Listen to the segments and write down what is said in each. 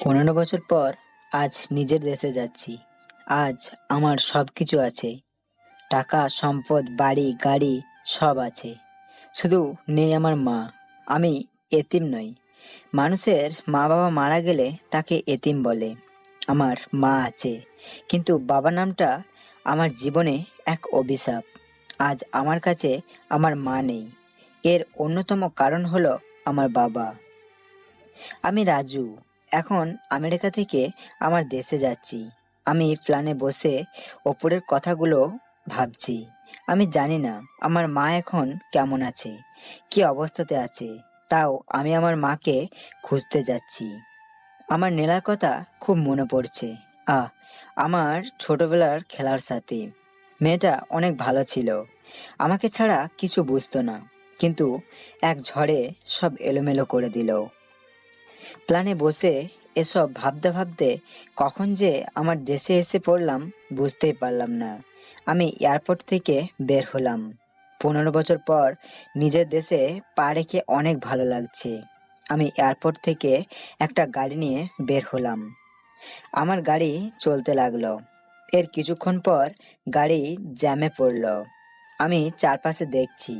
15 বছর পর আজ নিজের দেশে যাচ্ছি। আজ আমার সব কিছু আছে। টাকা, সম্পদ, বাড়ি, গাড়ি সব আছে। শুধু নেই আমার মা। আমি এতিম নই। মানুষের মা-বাবা মারা গেলে তাকে এতিম বলে। আমার মা আছে, কিন্তু বাবা নামটা আমার জীবনে এক অভিশাপ। আজ আমার কাছে আমার মা নেই। এর অন্যতম কারণ হলো আমার বাবা। আমি রাজু। এখন আমেরিকা থেকে আমার দেশে যাচ্ছি। আমি প্লেনে বসে ওপরের কথাগুলো ভাবছি। আমি জানি না আমার মা এখন কেমন আছে, কি অবস্থাতে আছে। তাও আমি আমার মাকে খুঁজতে যাচ্ছি। আমার নীলার কথা খুব মনে পড়ছে। আহ, আমার ছোটবেলার খেলার সাথী। মেয়েটা অনেক ভালো ছিল। আমাকে ছাড়া কিছু বুঝতো না, কিন্তু এক ঝড়ে সব এলোমেলো করে দিল। প্লেনে বসে এসব ভাবতে ভাবতে কখন যে আমার দেশে এসে পড়লাম বুঝতেই পারলাম না। আমি এয়ারপোর্ট থেকে বের হলাম। 15 বছর পর নিজের দেশে পা রেখে অনেক ভালো লাগছে। আমি এয়ারপোর্ট থেকে একটা গাড়ি নিয়ে বের হলাম। আমার গাড়ি চলতে লাগলো। এর কিছুক্ষণ পর গাড়ি জ্যামে পড়লো। আমি চারপাশে দেখছি।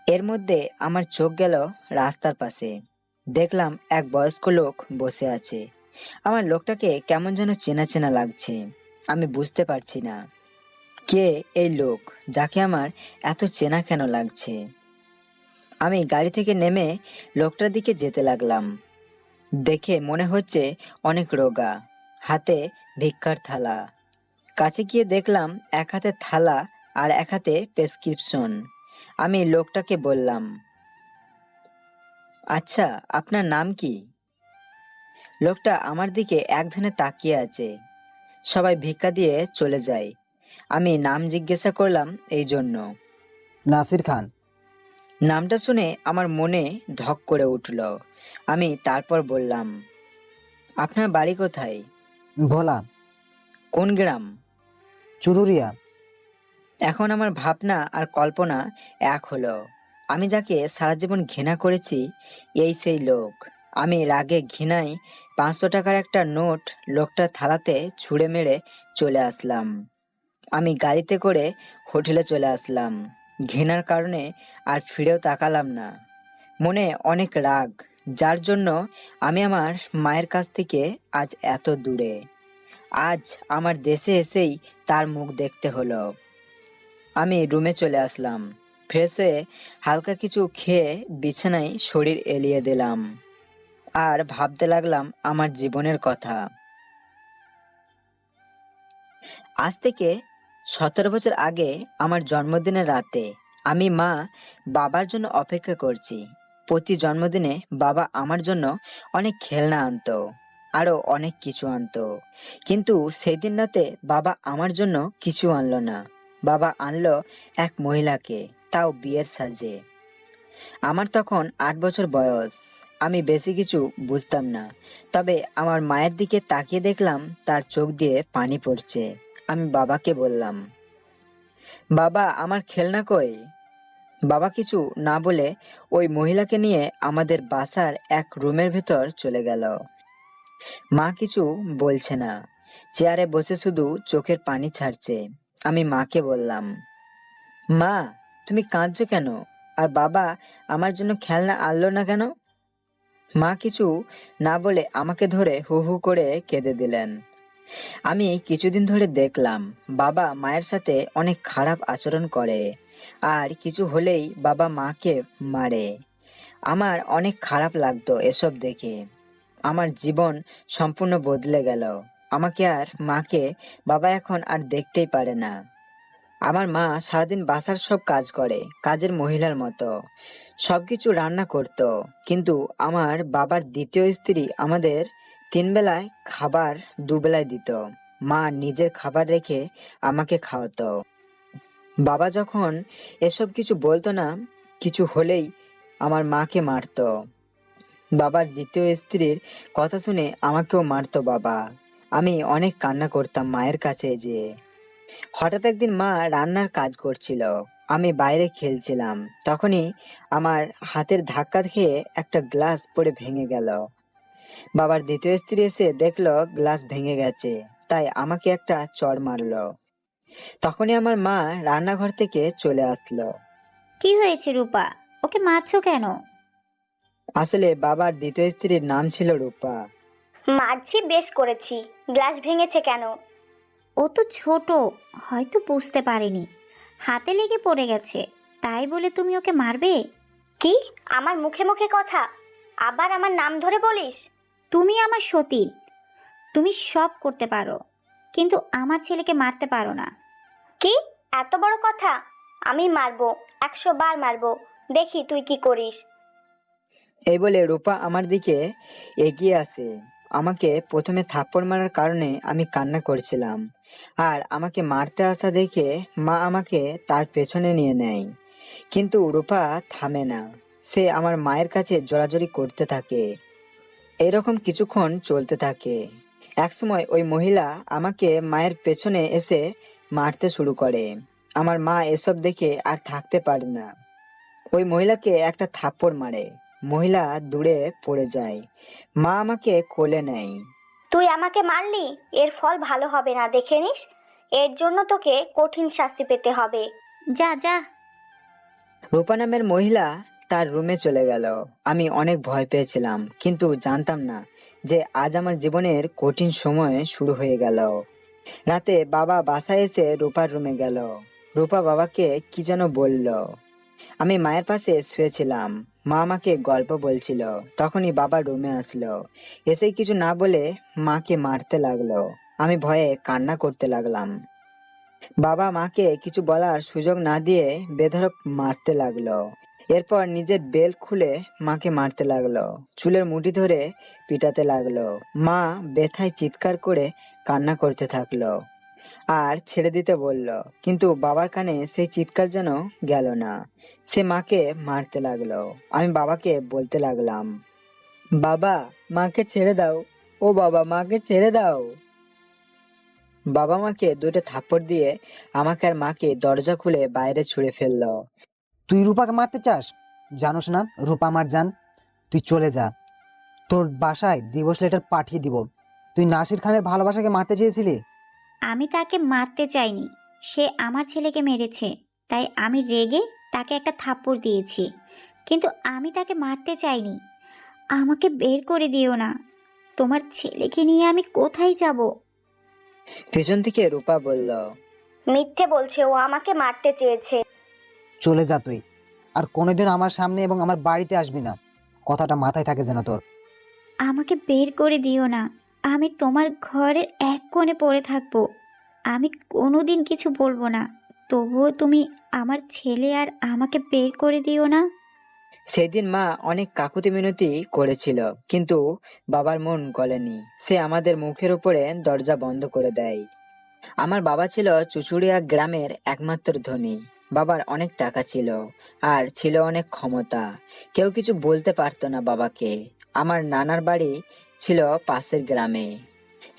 এর মধ্যে আমার চোখ গেল রাস্তার পাশে। দেখলাম এক বয়স্ক লোক বসে আছে। আমার লোকটাকে কেমন যেন চেনা চেনা লাগছে। আমি বুঝতে পারছি না কে এই লোক, যাকে আমার এত চেনা কেন লাগছে। আমি গাড়ি থেকে নেমে লোকটার দিকে যেতে লাগলাম। দেখে মনে হচ্ছে অনেক রোগা, হাতে ভিক্ষার থালা। কাছে গিয়ে দেখলাম এক হাতে থালা আর এক হাতে প্রেসক্রিপশন। আমি লোকটাকে বললাম, আচ্ছা, আপনার নাম কি? লোকটা আমার দিকে এক ধ্যানে তাকিয়ে আছে। সবাই ভিক্ষা দিয়ে চলে যায়। আমি নাম জিজ্ঞাসা করলাম এই জন্য। নাসির খান। নামটা শুনে আমার মনে ধক করে উঠল। আমি তারপর বললাম, আপনার বাড়ি কোথায়? ভোলা। কোন গ্রাম? চুরুরিয়া। এখন আমার ভাবনা আর কল্পনা এক হলো। আমি যাকে সারা জীবন ঘৃণা করেছি, এই সেই লোক। আমি রাগে ঘৃণায় 500 টাকার একটা নোট লোকটার থালাতে ছুঁড়ে মেরে চলে আসলাম। আমি গাড়িতে করে হোটেলে চলে আসলাম। ঘৃণার কারণে আর ফিরেও তাকালাম না। মনে অনেক রাগ, যার জন্য আমি আমার মায়ের কাছ থেকে আজ এত দূরে। আজ আমার দেশে এসেই তার মুখ দেখতে হলো। আমি রুমে চলে আসলাম। ফ্রেশ হয়ে হালকা কিছু খেয়ে বিছানায় শরীর এলিয়ে দিলাম আর ভাবতে লাগলাম আমার জীবনের কথা। আজ থেকে 17 বছর আগে আমার জন্মদিনের রাতে আমি মা বাবার জন্য অপেক্ষা করছি। প্রতি জন্মদিনে বাবা আমার জন্য অনেক খেলনা আনতো, আরো অনেক কিছু আনতো। কিন্তু সেদিন রাতে বাবা আমার জন্য কিছু আনলো না। বাবা আনলো এক মহিলাকে, তাও বিয়ের সাজে। আমার তখন 8 বছর বয়স। আমি বেশি কিছু বুঝতাম না, তবে আমার মায়ের দিকে তাকিয়ে দেখলাম তার চোখ দিয়ে পানি পড়ছে। আমি বাবাকে বললাম, বাবা, আমার খেলনা কই? বাবা কিছু না বলে ওই মহিলাকে নিয়ে আমাদের বাসার এক রুমের ভেতর চলে গেল। মা কিছু বলছে না, চেয়ারে বসে শুধু চোখের পানি ছাড়ছে। আমি মাকে বললাম, মা, তুমি কাঁদছো কেন? আর বাবা আমার জন্য খেলনা আনলো না কেন? মা কিছু না বলে আমাকে ধরে হু হু করে কেঁদে দিলেন। আমি কিছুদিন ধরে দেখলাম বাবা মায়ের সাথে অনেক খারাপ আচরণ করে, আর কিছু হলেই বাবা মাকে মারে। আমার অনেক খারাপ লাগতো এসব দেখে। আমার জীবন সম্পূর্ণ বদলে গেল। আমাকে আর মাকে বাবা এখন আর দেখতেই পারে না। আমার মা সারাদিন বাসার সব কাজ করে, কাজের মহিলার মতো সবকিছু রান্না করত। কিন্তু আমার বাবার দ্বিতীয় স্ত্রী আমাদের 3 বেলায় খাবার 2 বেলায় দিত। মা নিজের খাবার রেখে আমাকে খাওয়াতো। বাবা যখন এসব কিছু বলতো না, কিছু হলেই আমার মাকে মারতো। বাবার দ্বিতীয় স্ত্রীর কথা শুনে আমাকেও মারতো বাবা। আমি অনেক কান্না করতাম মায়ের কাছে যেয়ে। হঠাৎ একদিন মা রান্নার কাজ করছিল, আমি বাইরে খেলছিলাম। তখনই আমার হাতের ধাক্কা খেয়ে একটা গ্লাস পড়ে ভেঙে গেল। বাবার দ্বিতীয় স্ত্রী এসে দেখলো গ্লাস ভেঙে গেছে, তাই আমাকে একটা চড় মারলো। তখনই আমার মা রান্নাঘর থেকে চলে আসলো। কি হয়েছে রূপা? ওকে মারছো কেন? আসলে বাবার দ্বিতীয় স্ত্রীর নাম ছিল রূপা। মারছি বেশ করেছি, গ্লাস ভেঙেছে কেন? ও তো ছোট, হয়তো বুঝতে পারেনি, হাতে লেগে পড়ে গেছে, তাই বলে তুমি ওকে মারবে? কি? আমার মুখে মুখে কথা, আবার আমার নাম ধরে বলিস? তুমি আমার সতীন, তুমি সব করতে পারো, কিন্তু আমার ছেলেকে মারতে পারো না। কি এত বড় কথা? আমি মারবো, 100 বার মারবো, দেখি তুই কি করিস। এই বলে রূপা আমার দিকে এগিয়ে আসে। আমাকে প্রথমে থাপ্পড় মারার কারণে আমি কান্না করছিলাম, আর আমাকে মারতে আসা দেখে মা আমাকে তার পেছনে নিয়ে নেয়। কিন্তু রূপা থামে না, সে আমার মায়ের কাছে জোরাজোরি করতে থাকে। এরকম কিছুক্ষণ চলতে থাকে। একসময় ওই মহিলা আমাকে মায়ের পেছনে এসে মারতে শুরু করে। আমার মা এসব দেখে আর থাকতে পারে না, ওই মহিলাকে একটা থাপ্পড় মারে। মহিলা দূরে পড়ে যায়। মা আমাকে কোলে নেয়। তুই আমাকে মারলি, এর ফল ভালো হবে না, দেখে নিস। এর জন্য তোকে কঠিন শাস্তি পেতে হবে। যা যা। রূপা নামের মহিলা তার রুমে চলে গেল। আমি অনেক ভয় পেয়েছিলাম, কিন্তু জানতাম না যে আজ আমার জীবনের কঠিন সময় শুরু হয়ে গেল। রাতে বাবা বাসায় এসে রূপার রুমে গেল। রূপা বাবাকে কি যেন বলল। আমি মায়ের পাশে শুয়েছিলাম, মা আমাকে গল্প বলছিল। তখনই বাবা রুমে আসলো, এসে কিছু না বলে মাকে মারতে লাগলো। আমি ভয়ে কান্না করতে লাগলাম। বাবা মাকে কিছু বলার সুযোগ না দিয়ে বেধড়ক মারতে লাগলো। এরপর নিজের বেল্ট খুলে মাকে মারতে লাগলো, চুলের মুঠি ধরে পিটাতে লাগলো। মা ব্যথায় চিৎকার করে কান্না করতে থাকলো আর ছেড়ে দিতে বলল, কিন্তু বাবার কানে সেই চিৎকার যেন গেল না। সে মাকে মারতে লাগলো। আমি বাবাকে বলতে লাগলাম, বাবা মাকে ছেড়ে দাও, ও বাবা মাকে ছেড়ে দাও। বাবা মাকে দুটো থাপ্পড় দিয়ে আমাকে আর মাকে দরজা খুলে বাইরে ছুঁড়ে ফেললো। তুই রূপাকে মারতে চাস? জানোস না রূপা আমার জান। তুই চলে যা, তোর বাসায় ডিভোর্স লেটার পাঠিয়ে দিব। তুই নাসির খানের ভালোবাসাকে মারতে চেয়েছিলি। আমি তাকে মারতে চাইনি, সে আমার ছেলেকে মেরেছে, তাই আমি রেগে তাকে একটা থাপ্পড় দিয়েছি, কিন্তু আমি তাকে মারতে চাইনি। আমাকে বের করে দিও না, তোমার ছেলেকে নিয়ে আমি কোথায় যাব? পিছন থেকে রূপা বলল, মিথ্যে বলছে, ও আমাকে মারতে চেয়েছে। চলে যা তুই, আর কোনোদিন আমার সামনে এবং আমার বাড়িতে আসবি না। কথাটা মাথায় থাকে যেন তোর। আমাকে বের করে দিও না, আমি তোমার ঘরের এক কোণে পড়ে থাকবো, আমি কোনোদিন কিছু বলবো না, তবুও তুমি আমার ছেলে আর আমাকে বের করে দিও না। সেদিন মা অনেক কাকুতি মিনতি করেছিল, কিন্তু বাবার মন গলেনি। সে আমাদের মুখের উপরে দরজা বন্ধ করে দেয়। আমার বাবা ছিল চুচুড়িয়া গ্রামের একমাত্র ধনী। বাবার অনেক টাকা ছিল আর ছিল অনেক ক্ষমতা। কেউ কিছু বলতে পারতো না বাবাকে। আমার নানার বাড়ি ছিল পাশের গ্রামে।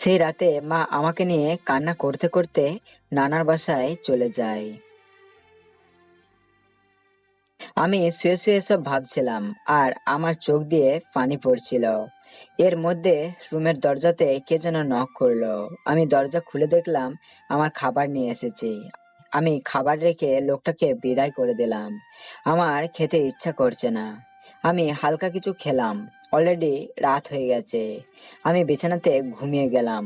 সেই রাতে মা আমাকে নিয়ে কান্না করতে করতে নানার বাসায় চলে যায়। আমি শুয়ে শুয়ে সব ভাবছিলাম, আর আমার চোখ দিয়ে পানি পড়ছিল। এর মধ্যে রুমের দরজাতে কে যেন নক করলো। আমি দরজা খুলে দেখলাম আমার খাবার নিয়ে এসেছে। আমি খাবার রেখে লোকটাকে বিদায় করে দিলাম। আমার খেতে ইচ্ছা করছে না। আমি হালকা কিছু খেলাম। অলরেডি রাত হয়ে গেছে। আমি বিছানাতে ঘুমিয়ে গেলাম।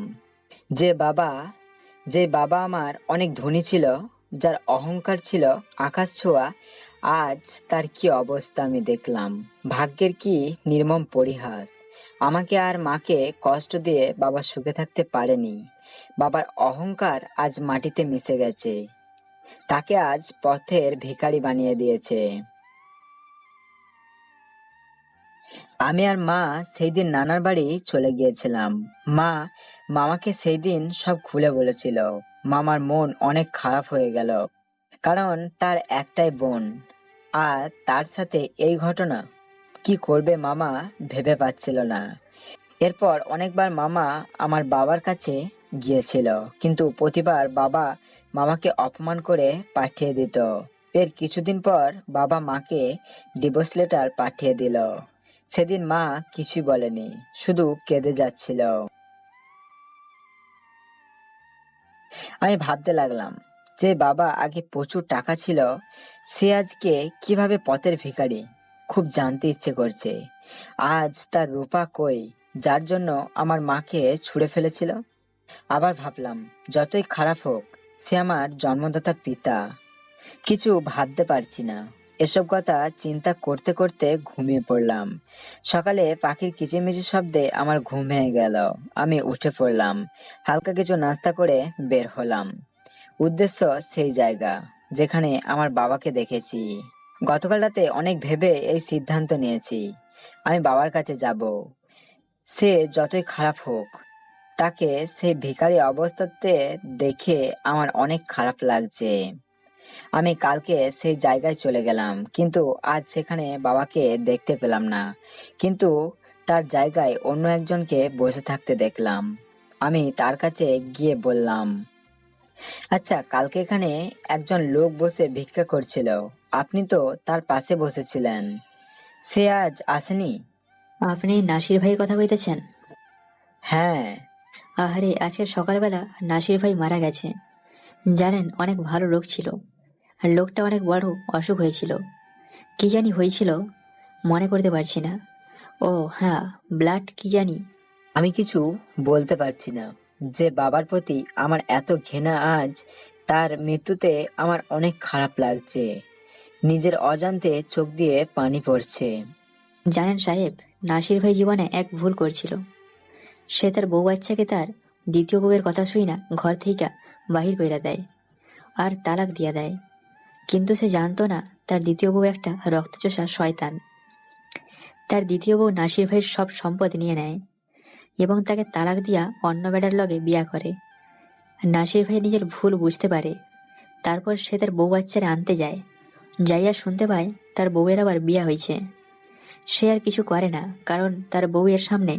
যে বাবা যে বাবা আমার অনেক ধনী ছিল, যার অহংকার ছিল আকাশ ছোঁয়া, আজ তার কি অবস্থা আমি দেখলাম। ভাগ্যের কি নির্মম পরিহাস। আমাকে আর মাকে কষ্ট দিয়ে বাবা সুখে থাকতে পারেনি। বাবার অহংকার আজ মাটিতে মিশে গেছে। তাকে আজ পথের ভিখারি বানিয়ে দিয়েছে। আমি আর মা সেই দিন নানার বাড়ি চলে গিয়েছিলাম। মা মামাকে সেই দিন সব খুলে বলেছিল। মামার মন অনেক খারাপ হয়ে গেল, কারণ তার একটাই বোন, আর তার সাথে এই ঘটনা। কি করবে মামা ভেবে পাচ্ছিল না। এরপর অনেকবার মামা আমার বাবার কাছে গিয়েছিল, কিন্তু প্রতিবার বাবা মামাকে অপমান করে পাঠিয়ে দিত। এর কিছুদিন পর বাবা মাকে ডিভোর্স লেটার পাঠিয়ে দিল। সেদিন মা কিছুই বলেনি, শুধু কেঁদে যাচ্ছিল। আমি ভাবতে লাগলাম, যে বাবা আগে প্রচুর টাকা ছিল, সে আজকে কিভাবে পথের ভিখারি। খুব জানতে ইচ্ছে করছে, আজ তার রূপা কই, যার জন্য আমার মাকে ছুঁড়ে ফেলেছিল। আবার ভাবলাম, যতই খারাপ হোক, সে আমার জন্মদাতা পিতা। কিছু ভাবতে পারছি না। এসব কথা চিন্তা করতে করতে ঘুমিয়ে পড়লাম। সকালে পাখির কিচিরমিচির শব্দে আমার ঘুম ভেঙে গেল। আমি উঠে পড়লাম, হালকা কিছু নাস্তা করে বের হলাম। উদ্দেশ্য সেই জায়গা যেখানে আমার বাবাকে দেখেছি। গতকাল রাতে অনেক ভেবে এই সিদ্ধান্ত নিয়েছি, আমি বাবার কাছে যাব। সে যতই খারাপ হোক, তাকে সেই ভিখারি অবস্থাতে দেখে আমার অনেক খারাপ লাগছে। আমি কালকে সেই জায়গায় চলে গেলাম, কিন্তু আজ সেখানে বাবাকে দেখতে পেলাম না। কিন্তু তার জায়গায় অন্য একজনকে বসে থাকতে দেখলাম। আমি তার কাছে গিয়ে বললাম, আচ্ছা, কালকে এখানে একজন লোক বসে ভিক্ষা করছিল, আপনি তো তার পাশে বসেছিলেন, সে আজ আসেনি? আপনি নাসির ভাইয়ের কথা কইতেছেন? হ্যাঁ। আহারে, আজকে সকালবেলা নাসির ভাই মারা গেছে। জানেন, অনেক ভালো লোক ছিল। আর লোকটা অনেক বড় অসুখ হয়েছিল। কি জানি হয়েছিল, মনে করতে পারছি না। ও হ্যাঁ, ব্লাড কি জানি। আমি কিছু বলতে পারছি না, যে বাবার প্রতি আমার এত ঘৃণা। আজ তার মৃত্যুতে আমার অনেক খারাপ লাগছে। নিজের অজান্তে চোখ দিয়ে পানি পড়ছে। জানেন সাহেব, নাসির ভাই জীবনে এক ভুল করছিল। সে তার বউ বাচ্চাকে তার দ্বিতীয় বউয়ের কথা শুই না ঘর থেকে বাহির কইরা দেয় আর তালাক দিয়া দেয়। কিন্তু সে জানতো না তার দ্বিতীয় বউ একটা রক্তচোষা শয়তান। তার দ্বিতীয় বউ নাসির ভাইয়ের সব সম্পদ নিয়ে নেয় এবং তাকে তালাক দিয়া অন্য বেটার লগে বিয়া করে। নাসির ভাই নিজের ভুল বুঝতে পারে। তারপর সে তার বউ বাচ্চারে আনতে যায়। যাইয়া শুনতে পায় তার বউয়ের আবার বিয়া হয়েছে। সে আর কিছু করে না, কারণ তার বউয়ের সামনে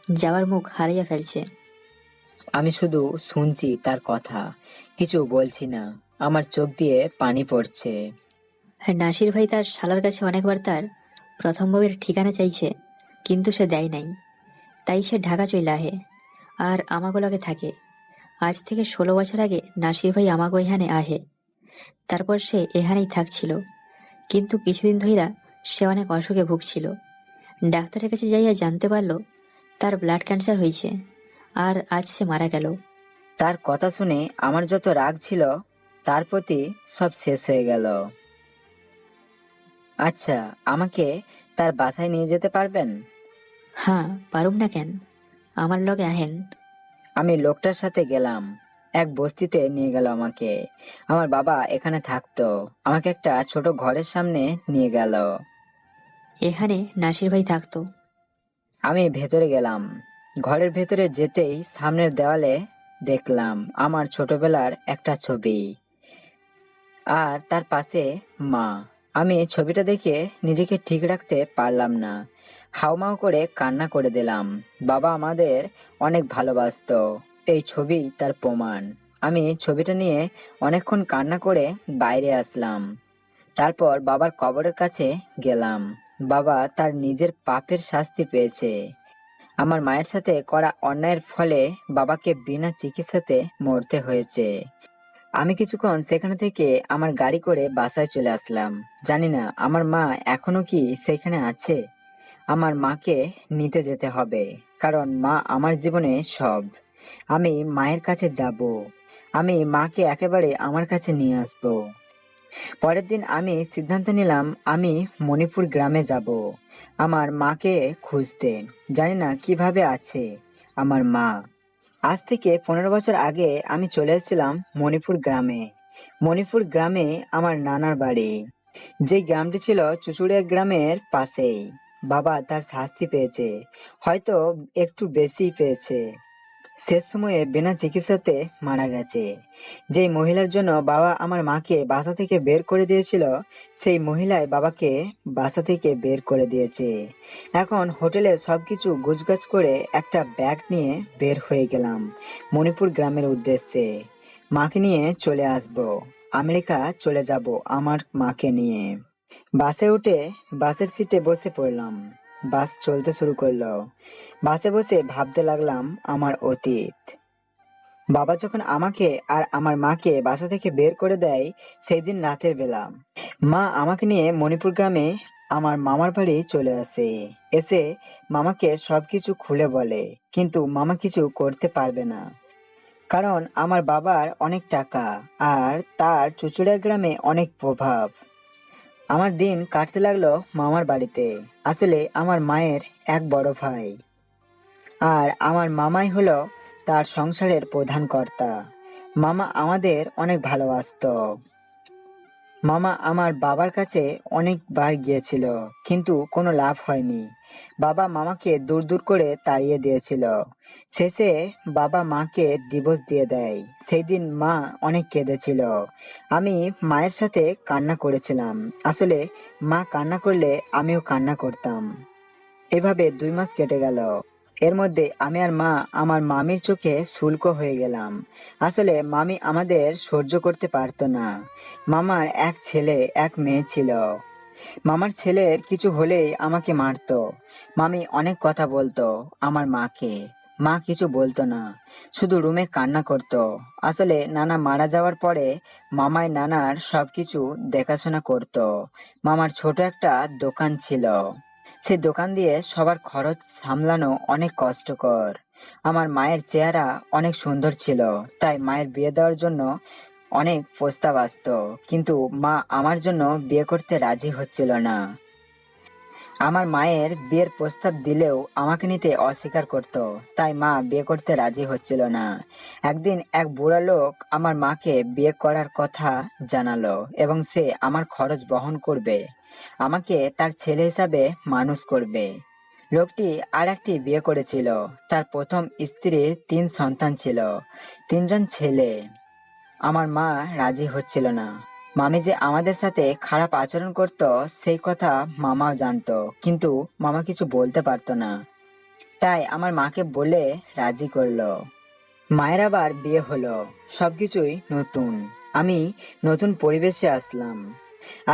যাওয়ার মুখ হারাইয়া ফেলছে। আমি শুধু শুনছি তার কথা, কিছু বলছি না। আমার চোখ দিয়ে পানি পড়ছে। আর নাসির ভাই তার শালার কাছে অনেকবার তার প্রথম বউয়ের ঠিকানা চাইছে, কিন্তু সে দেয় নাই। তাই সে ঢাকা চলে আহে আর আমাগো লগে থাকে। আজ থেকে 16 বছর আগে নাসির ভাই আমাগো এখানে আহে। তারপর সে এখানেই থাকছিল। কিন্তু কিছুদিন ধইরা সে অনেক অসুখে ভুগছিল। ডাক্তারের কাছে যাইয়া জানতে পারলো তার ব্লাড ক্যান্সার হয়েছে আর আজ সে মারা গেল। তার কথা শুনে আমার যত রাগ ছিল তার প্রতি সব শেষ হয়ে গেল। আচ্ছা, আমাকে তার বাসায় নিয়ে যেতে পারবেন? হ্যাঁ, পারুম না কেন, আমার লগে আহেন। আমি লোকটার সাথে গেলাম। এক বস্তিতে নিয়ে গেল আমাকে। আমার বাবা এখানে থাকতো। আমাকে একটা ছোট ঘরের সামনে নিয়ে গেল। এখানে নাসির ভাই থাকতো। আমি ভেতরে গেলাম। ঘরের ভেতরে যেতেই সামনের দেওয়ালে দেখলাম আমার ছোটবেলার একটা ছবি, আর তার পাশে মা। আমি ছবিটা দেখে নিজেকে ঠিক রাখতে পারলাম না। হাউমাউ করে কান্না করে দিলাম। বাবা আমাদের অনেক ভালোবাসতো, এই ছবি তার প্রমাণ। আমি ছবিটা নিয়ে অনেকক্ষণ কান্না করে বাইরে আসলাম। তারপর বাবার কবরের কাছে গেলাম। বাবা তার নিজের পাপের শাস্তি পেয়েছে। আমার মায়ের সাথে করা অন্যায়ের ফলে বাবাকে বিনা চিকিৎসাতে মরতে হয়েছে। আমি কিছুক্ষণ সেখানে থেকে আমার গাড়ি করে বাসায় চলে আসলাম। জানি না আমার মা এখনো কি সেখানে আছে। আমার মাকে নিতে যেতে হবে, কারণ মা আমার জীবনে সব। আমি মায়ের কাছে যাব। আমি মাকে একেবারে আমার কাছে নিয়ে আসব। পরের দিন আমি সিদ্ধান্ত নিলাম, আমি মণিপুর গ্রামে যাব আমার মাকে খুঁজতে। জানি না কিভাবে আছে আমার মা। আজ থেকে 15 বছর আগে আমি চলে এসেছিলাম মণিপুর গ্রামে। মণিপুর গ্রামে আমার নানার বাড়ি। যে গ্রামটি ছিল চুচুড়িয়া গ্রামের পাশেই। বাবা তার শাস্তি পেয়েছে, হয়তো একটু বেশি পেয়েছে। শেষ সময়ে বিনা চিকিৎসাতে মারা গেছে। যেই মহিলার জন্য বাবা আমার মাকে বাসা থেকে বের করে দিয়েছিল, সেই মহিলাই বাবাকে বাসা থেকে বের করে দিয়েছে। এখন হোটেলে সবকিছু গুছগাছ করে একটা ব্যাগ নিয়ে বের হয়ে গেলাম মণিপুর গ্রামের উদ্দেশ্যে। মাকে নিয়ে চলে আসব, আমেরিকা চলে যাব আমার মাকে নিয়ে। বাসে উঠে বাসের সিটে বসে পড়লাম। বাস চলতে শুরু করলো। বাসে বসে ভাবতে লাগলাম আমার অতীত। বাবা যখন আমাকে আর আমার মাকে বাসা থেকে বের করে দেয়, সেই দিন রাতের বেলা মা আমাকে নিয়ে মণিপুর গ্রামে আমার মামার বাড়ি চলে আসে। এসে মামাকে সবকিছু খুলে বলে, কিন্তু মামা কিছু করতে পারবে না, কারণ আমার বাবার অনেক টাকা আর তার চুচুড়া গ্রামে অনেক প্রভাব। আমার দিন কাটতে লাগলো মামার বাড়িতে। আসলে আমার মায়ের এক বড় ভাই, আর আমার মামাই হলো তার সংসারের প্রধান কর্তা। মামা আমাদের অনেক ভালোবাসতো। মামা আমার বাবার কাছে অনেকবার গিয়েছিল, কিন্তু কোনো লাভ হয়নি। বাবা মামাকে দূর দূর করে তাড়িয়ে দিয়েছিল। শেষে বাবা মাকে ডিভোর্স দিয়ে দেয়। সেই দিন মা অনেক কেঁদেছিল। আমি মায়ের সাথে কান্না করেছিলাম। আসলে মা কান্না করলে আমিও কান্না করতাম। এভাবে 2 মাস কেটে গেল। এর মধ্যে আমি আর মা আমার মামির চোখে শুল্ক হয়ে গেলাম। আসলে মামি আমাদের সহ্য করতে পারতো না। মামার এক ছেলে এক মেয়ে ছিল। মামার ছেলের কিছু হলেই আমাকে মারতো। মামি অনেক কথা বলতো আমার মাকে। মা কিছু বলতো না, শুধু রুমে কান্না করতো। আসলে নানা মারা যাওয়ার পরে মামাই নানার সবকিছু দেখাশোনা করতো। মামার ছোট একটা দোকান ছিল। সেই দোকান দিয়ে সবার খরচ সামলানো অনেক কষ্টকর। আমার মায়ের চেহারা অনেক সুন্দর ছিল, তাই মায়ের বিয়ে দেওয়ার জন্য অনেক প্রস্তাব আসতো, কিন্তু মা আমার জন্য বিয়ে করতে রাজি হচ্ছিল না। আমার মায়ের বিয়ের প্রস্তাব দিলেও আমাকে নিতে অস্বীকার করত, তাই মা বিয়ে করতে রাজি হচ্ছিল না। একদিন এক বুড়া লোক আমার মাকে বিয়ে করার কথা জানালো এবং সে আমার খরচ বহন করবে, আমাকে তার ছেলে হিসাবে মানুষ করবে। লোকটি আর একটি বিয়ে করেছিল। তার প্রথম স্ত্রীর 3 সন্তান ছিল, 3জন ছেলে। আমার মা রাজি হচ্ছিল না। মামি যে আমাদের সাথে খারাপ আচরণ করত সেই কথা মামাও জানতো, কিন্তু মামা কিছু বলতে পারতো না। তাই আমার মাকে বলে রাজি করলো। মায়ের আবার বিয়ে হলো। সবকিছুই নতুন। আমি নতুন পরিবেশে আসলাম।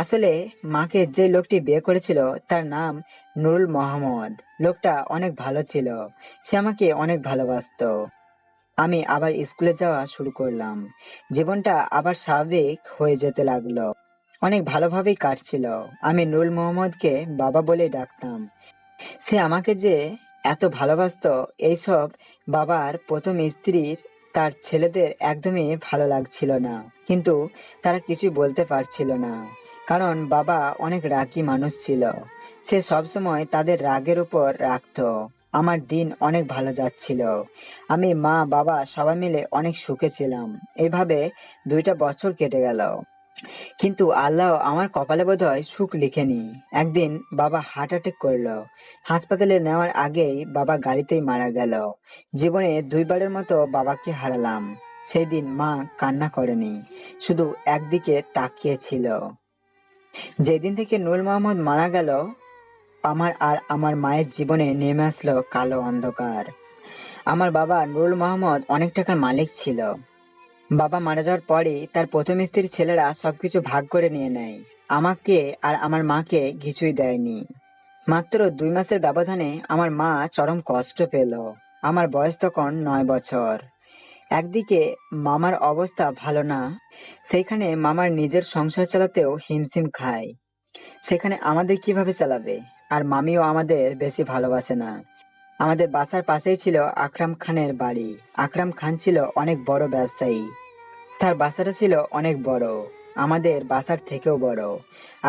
আসলে মাকে যে লোকটি বিয়ে করেছিল তার নাম নুরুল মোহাম্মদ। লোকটা অনেক ভালো ছিল। সে আমাকে অনেক ভালোবাসতো। আমি আবার স্কুলে যাওয়া শুরু করলাম। জীবনটা আবার স্বাভাবিক হয়ে যেতে লাগলো। অনেক ভালোভাবেই কাটছিল। আমি নুরুল মোহাম্মদকে বাবা বলে ডাকতাম। সে আমাকে যে এত ভালোবাসতো, এইসব বাবার প্রথম স্ত্রীর তার ছেলেদের একদমই ভালো লাগছিল না, কিন্তু তারা কিছুই বলতে পারছিল না, কারণ বাবা অনেক রাগী মানুষ ছিল। সে সবসময় তাদের রাগের উপর রাখতো। আমার দিন অনেক ভালো যাচ্ছিল। আমি মা বাবা সবাই মিলে অনেক সুখে ছিলাম। এইভাবে 2টা বছর কেটে গেল, কিন্তু আল্লাহ আমার কপালে বোধহয় সুখ লিখেনি। একদিন বাবা হার্ট অ্যাটাক করলো। হাসপাতালে নেওয়ার আগেই বাবা গাড়িতেই মারা গেল। জীবনে 2বারের মতো বাবাকে হারালাম। সেই দিন মা কান্না করেনি, শুধু একদিকে তাকিয়ে ছিল। যেদিন থেকে নূর মোহাম্মদ মারা গেল, আমার আর আমার মায়ের জীবনে নেমে আসলো কালো অন্ধকার। আমার বাবা নুরুল মোহাম্মদ অনেক টাকার মালিক ছিল। বাবা মারা যাওয়ার পরে তার প্রথম স্ত্রীর ছেলেরা সবকিছু ভাগ করে নিয়ে নেয়। আমাকে আর আমার মাকে কিছুই দেয়নি। মাত্র 2 মাসের ব্যবধানে আমার মা চরম কষ্ট পেল। আমার বয়স তখন 9 বছর। একদিকে মামার অবস্থা ভালো না, সেইখানে মামার নিজের সংসার চালাতেও হিমশিম খায়। সেখানে আমাদের কিভাবে চালাবে? আর মামিও আমাদের বেশি ভালোবাসে না। আমাদের বাসার পাশেই ছিল আকরাম খানের বাড়ি। আকরাম খান ছিল অনেক বড় ব্যবসায়ী। তার বাসাটা ছিল অনেক বড়, আমাদের বাসার থেকেও বড়।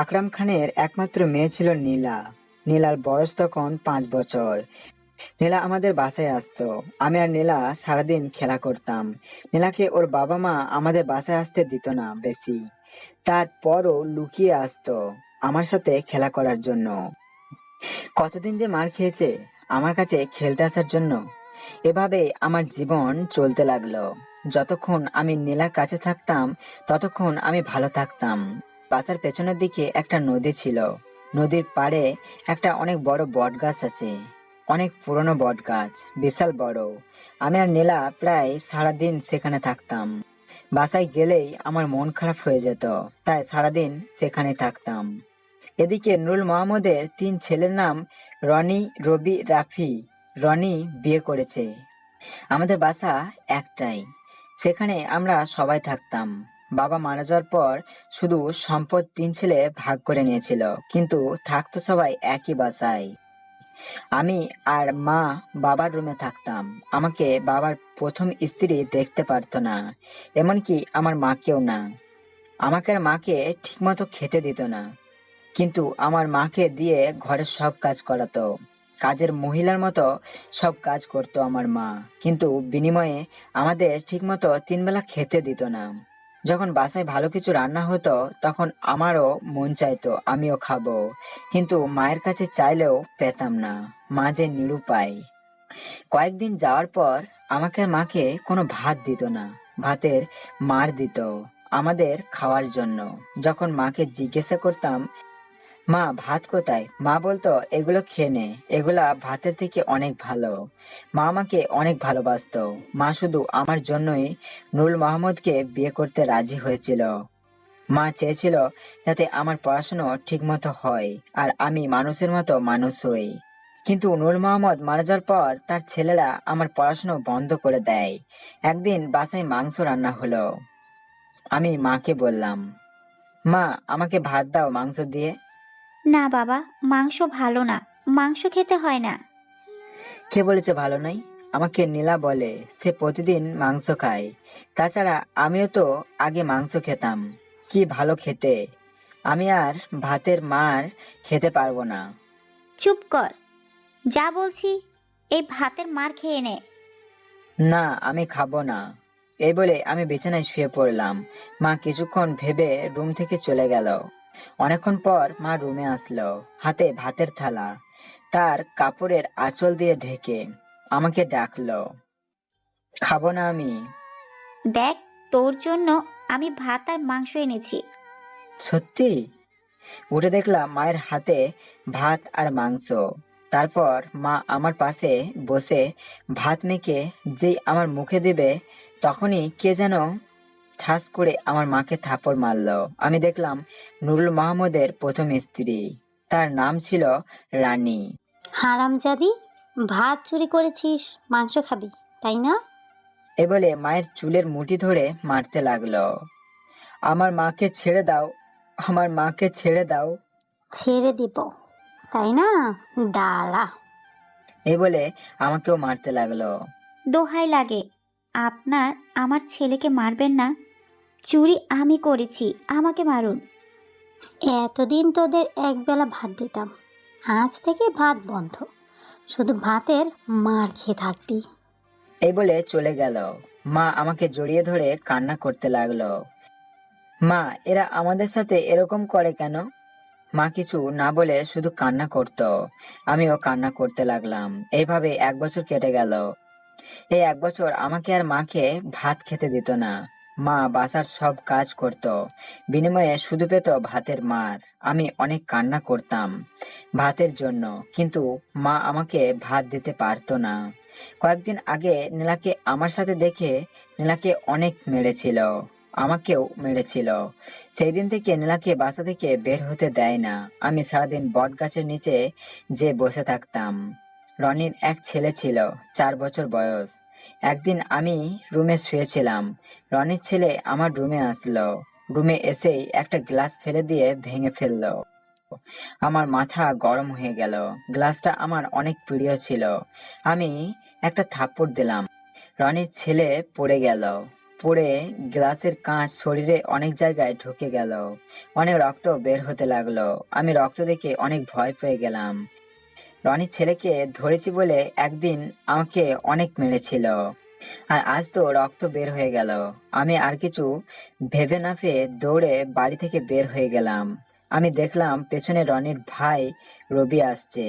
আকরাম খানের একমাত্র মেয়ে ছিল নীলা। নীলার বয়স তখন 5 বছর। নীলা আমাদের বাসায় আসতো। আমি আর নীলা সারাদিন খেলা করতাম। নীলাকে ওর বাবা মা আমাদের বাসায় আসতে দিত না বেশি, তারপরও লুকিয়ে আসতো আমার সাথে খেলা করার জন্য। কতদিন যে মার খেয়েছে আমার কাছে খেলতে আসার জন্য। এভাবে আমার জীবন চলতে লাগলো। যতক্ষণ আমি নীলার কাছে থাকতাম ততক্ষণ আমি ভালো থাকতাম। বাসার পেছনের দিকে একটা নদী ছিল। নদীর পাড়ে একটা অনেক বড় বট গাছ আছে। অনেক পুরনো বট গাছ, বিশাল বড়। আমি আর নীলা প্রায় সারাদিন সেখানে থাকতাম। বাসায় গেলেই আমার মন খারাপ হয়ে যেত, তাই সারাদিন সেখানে থাকতাম। এদিকে নুরুল মোহাম্মদের 3 ছেলের নাম রনি, রবি, রাফি। রনি বিয়ে করেছে। আমাদের বাসা একটাই, সেখানে আমরা সবাই থাকতাম। বাবা মারা যাওয়ার পর শুধু সম্পদ 3 ছেলে ভাগ করে নিয়েছিল, কিন্তু থাকতো সবাই একই বাসায়। আমি আর মা বাবার রুমে থাকতাম। আমাকে বাবার প্রথম স্ত্রী দেখতে পারতো না, এমনকি আমার মাকেও না। আমাকে আর মাকে ঠিকমতো খেতে দিত না, কিন্তু আমার মাকে দিয়ে ঘরের সব কাজ করাতো। কাজের মহিলার মতো সব কাজ করতো আমার মা, কিন্তু বিনিময়ে আমাদের ঠিকমতো 3 বেলা খেতে দিত না। যখন বাসায় ভালো কিছু রান্না হতো তখন আমারও মন চাইতো আমিও খাবো, কিন্তু মায়ের কাছে চাইলেও পেতাম না। মা যে নিরুপায়। কয়েকদিন যাওয়ার পর আমাকে আর মাকে কোনো ভাত দিত না, ভাতের মার দিত আমাদের খাওয়ার জন্য। যখন মাকে জিজ্ঞাসা করতাম, মা ভাত কোথায়, মা বলতো এগুলো খেয়ে নে, এগুলা ভাতের থেকে অনেক ভালো। মা আমাকে অনেক ভালোবাসতো। মা শুধু আমার জন্যই নুরুল মোহাম্মদকে বিয়ে করতে রাজি হয়েছিল। মা চেয়েছিল যাতে আমার পড়াশোনা ঠিক মতো হয় আর আমি মানুষের মতো মানুষ হই। কিন্তু নুরুল মোহাম্মদ মারা যাওয়ার পর তার ছেলেরা আমার পড়াশোনা বন্ধ করে দেয়। একদিন বাসায় মাংস রান্না হলো। আমি মাকে বললাম, মা আমাকে ভাত দাও মাংস দিয়ে। না বাবা, মাংস ভালো না, মাংস খেতে হয় না। কে বলেছে ভালো নাই? আমাকে নীলা বলে সে প্রতিদিন মাংস খায়। তাছাড়া আমিও তো আগে মাংস খেতাম, কি ভালো খেতে। আমি আর ভাতের মার খেতে পারবো না। চুপ কর, যা বলছি এই ভাতের মার খেয়ে নে। না আমি খাবো না। এই বলে আমি বিছানায় শুয়ে পড়লাম। মা কিছুক্ষণ ভেবে রুম থেকে চলে গেল। অনেকক্ষণ পর মা রুমে আসলো, হাতে ভাতের থালা, তার কাপড়ের আঁচল দিয়ে ঢেকে আমাকে ডাকলো। খাবো না আমি। দেখ, তোর জন্য আমি ভাত আর মাংস এনেছি। সত্যি? উঠে দেখলাম মায়ের হাতে ভাত আর মাংস। তারপর মা আমার পাশে বসে ভাত মেখে যেই আমার মুখে দেবে তখনই কে যেন ঠাস করে আমার মাকে থাপড় মারলো। আমি দেখলাম নুরুল মোহাম্মদের প্রথম স্ত্রী, তার নাম ছিল রানী। হারামজাদি, ভাত চুরি করেছিস, মাংস খাবি তাই না? এ বলে মায়ের চুলের মুঠি ধরে মারতে লাগলো। আমার মাকে ছেড়ে দাও, আমার মাকে ছেড়ে দাও। ছেড়ে দিব তাই না? দাঁড়া। এই বলে আমাকেও মারতে লাগলো। দোহাই লাগে, আপনার আমার ছেলেকে মারবেন না। চুরি আমি করেছি, আমাকে মারুন। এতদিন তোদের একবেলা ভাত দিতাম, আজ থেকে ভাত বন্ধ, শুধু ভাতের মার খেয়ে থাকবি। এই বলে চলে গেল। মা আমাকে জড়িয়ে ধরে কান্না করতে লাগলো। মা, এরা আমাদের সাথে এরকম করে কেন? মা কিছু না বলে শুধু কান্না করতো। আমিও কান্না করতে লাগলাম। এইভাবে 1 বছর কেটে গেল। এই 1 বছর আমাকে আর মাকে ভাত খেতে দিত না। মা বাসার সব কাজ করত, বিনিময়ে শুধু পেত ভাতের মার। আমি অনেক কান্না করতাম ভাতের জন্য, কিন্তু মা আমাকে ভাত দিতে পারতো না। কয়েকদিন আগে নীলাকে আমার সাথে দেখে নীলাকে অনেক মেরেছিল, আমাকেও মেরেছিল। সেই দিন থেকে নীলাকে বাসা থেকে বের হতে দেয় না। আমি সারাদিন বট গাছের নিচে যে বসে থাকতাম। রনির এক ছেলে ছিল, 4 বছর বয়স। একদিন আমি রুমে শুয়েছিলাম, রনির ছেলে আমার রুমে আসলো। রুমে এসেই একটা গ্লাস ফেলে দিয়ে ভেঙে ফেললো। আমার মাথা গরম হয়ে গেল। গ্লাসটা আমার অনেক প্রিয় ছিল। আমি একটা থাপ্পড় দিলাম। রনির ছেলে পড়ে গেল। পড়ে গ্লাসের কাঁচ শরীরে অনেক জায়গায় ঢুকে গেল। অনেক রক্ত বের হতে লাগলো। আমি রক্ত দেখে অনেক ভয় পেয়ে গেলাম। রনির ছেলেকে ধরেছি বলে একদিন আমাকে অনেক মেরেছিল, আর আজ তো রক্ত বের হয়ে গেল। আমি আর কিছু ভেবে না পেয়ে দৌড়ে বাড়ি থেকে বের হয়ে গেলাম। আমি দেখলাম পেছনে রনির ভাই রবি আসছে।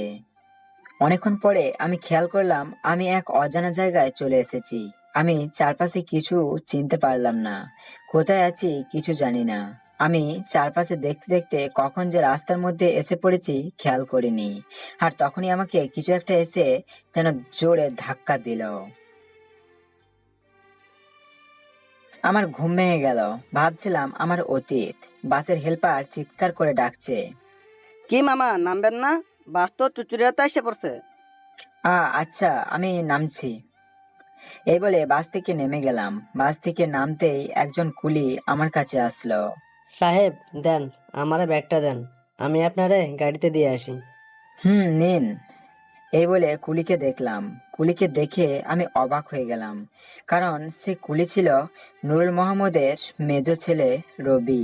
অনেকক্ষণ পরে আমি খেয়াল করলাম আমি এক অজানা জায়গায় চলে এসেছি। আমি চারপাশে কিছু চিনতে পারলাম না, কোথায় আছি কিছু জানি না। আমি চারপাশে দেখতে দেখতে কখন যে রাস্তার মধ্যে এসে পড়েছি খেয়াল করিনি। আর তখনই আমাকে কিছু একটা এসে যেন জোরে ধাক্কা দিল। আমার ঘুম ভেঙে গেল। ভাবছিলাম আমার অতীত। বাসের হেল্পার চিৎকার করে ডাকছে, কি মামা, নামবেন না? বাস তো চুচুড়িয়াতে এসে পড়ছে। আচ্ছা, আমি নামছি। এই বলে বাস থেকে নেমে গেলাম। বাস থেকে নামতেই একজন কুলি আমার কাছে আসলো। সাহেব দেন, আমারে ব্যাগটা দেন, আমি আপনারে গাড়িতে দিয়ে আসি। নিন। এই বলে কুলিকে দেখলাম। কুলিকে দেখে আমি অবাক হয়ে গেলাম, কারণ সে কুলি ছিল নুরুল মোহাম্মদের মেজ ছেলে রবি।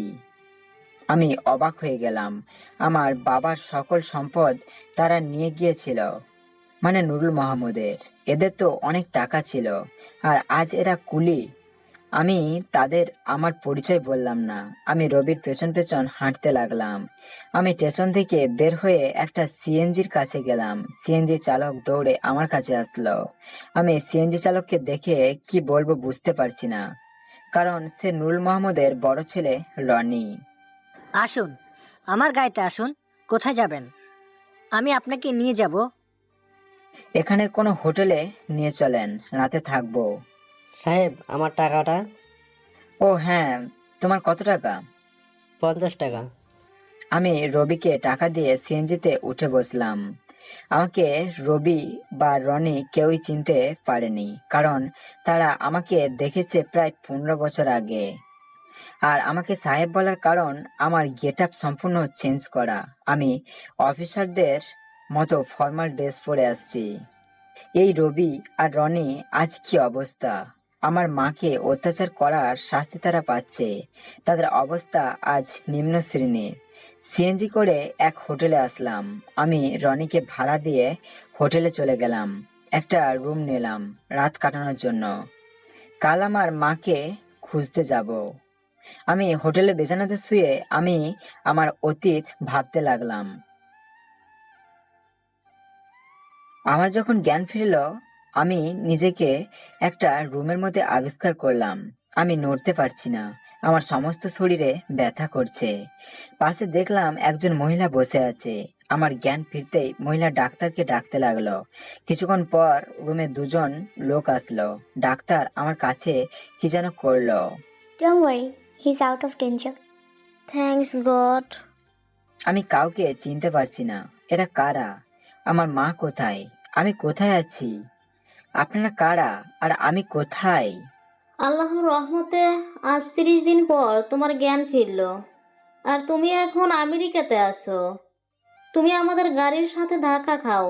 আমি অবাক হয়ে গেলাম। আমার বাবার সকল সম্পদ তারা নিয়ে গিয়েছিল, মানে নুরুল মোহাম্মদের। এদের তো অনেক টাকা ছিল, আর আজ এরা কুলি। আমি তাদের আমার পরিচয় বললাম না। আমি রবির পেছন পেছন হাঁটতে লাগলাম। আমি স্টেশন থেকে বের হয়ে একটা সিএনজির কাছে গেলাম। সিএনজি চালক দৌড়ে আমার কাছে আসলো। আমি সিএনজি চালককে দেখে কি বলবো বুঝতে পারছি না, কারণ সে নুরুল মোহাম্মদের বড় ছেলে রনি। আসুন, আমার গাড়িতে আসুন। কোথায় যাবেন? আমি আপনাকে নিয়ে যাব। এখানের কোনো হোটেলে নিয়ে চলেন, রাতে থাকবো। সাহেব আমার টাকাটা। ও হ্যাঁ, তোমার কত টাকা? 50 টাকা। আমি রবিকে টাকা দিয়ে সিএনজিতে উঠে বসলাম। আমাকে রবি বা রনি কেউই চিনতে পারেনি, কারণ তারা আমাকে দেখেছে প্রায় 15 বছর আগে। আর আমাকে সাহেব বলার কারণ আমার গেট আপ সম্পূর্ণ চেঞ্জ করা। আমি অফিসারদের মতো ফর্মাল ড্রেস পরে আসছি। এই রবি আর রনি আজ কি অবস্থা! আমার মাকে অত্যাচার করার শাস্তি তারা পাচ্ছে। তাদের অবস্থা আজ নিম্ন শ্রেণীর। সিএনজি করে এক হোটেলে আসলাম। আমি রনিকে ভাড়া দিয়ে হোটেলে চলে গেলাম। একটা রুম নিলাম রাত কাটানোর জন্য। কাল আমার মাকে খুঁজতে যাব। আমি হোটেলে বিছানাতে শুয়ে আমি আমার অতীত ভাবতে লাগলাম। আমার যখন জ্ঞান ফিরল, আমি নিজেকে একটা রুমের মধ্যে আবিষ্কার করলাম। আমি নড়তে পারছি না, আমার সমস্ত শরীরে ব্যথা করছে। পাশে দেখলাম একজন মহিলা বসে আছে। আমার জ্ঞান ফিরতেই মহিলা ডাক্তারকে ডাকতে লাগলো। কিছুক্ষণ পর রুমে দুজন লোক আসলো। ডাক্তার আমার কাছে কি যেন করলো। Don't worry, he is out of danger. Thanks god. আমি কাউকে চিনতে পারছি না। এরা কারা? আমার মা কোথায়? আমি কোথায় আছি? আপনারা কারা আর আমি কোথায়? আল্লাহর রহমতে আজ 30 দিন পর তোমার জ্ঞান ফিরল, আর তুমি এখন আমেরিকাতে আছো। তুমি আমাদের গাড়ির সাথে ধাক্কা খাও।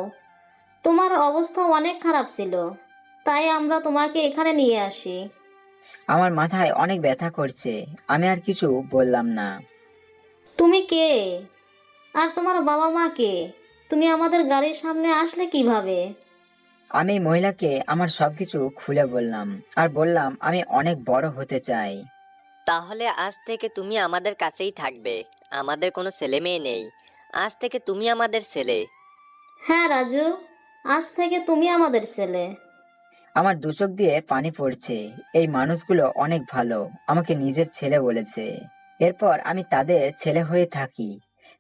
তোমার অবস্থা অনেক খারাপ ছিল, তাই আমরা তোমাকে এখানে নিয়ে আসি। আমার মাথায় অনেক ব্যথা করছে। আমি আর কিছু বললাম না। তুমি কে? আর তোমার বাবা মা কে? তুমি আমাদের গাড়ির সামনে আসলে কিভাবে? আমি মহিলাকে আমার সবকিছু খুলে বললাম, আর বললাম আমি অনেক বড় হতে চাই। তাহলে আজ থেকে তুমি আমাদের কাছেই থাকবে। আমাদের কোনো ছেলে মেয়ে নেই। আজ থেকে তুমি আমাদের ছেলে। হ্যাঁ রাজু, আজ থেকে তুমি আমাদের ছেলে। আমার দু চোখ দিয়ে পানি পড়ছে। এই মানুষগুলো অনেক ভালো, আমাকে নিজের ছেলে বলেছে। এরপর আমি তাদের ছেলে হয়ে থাকি।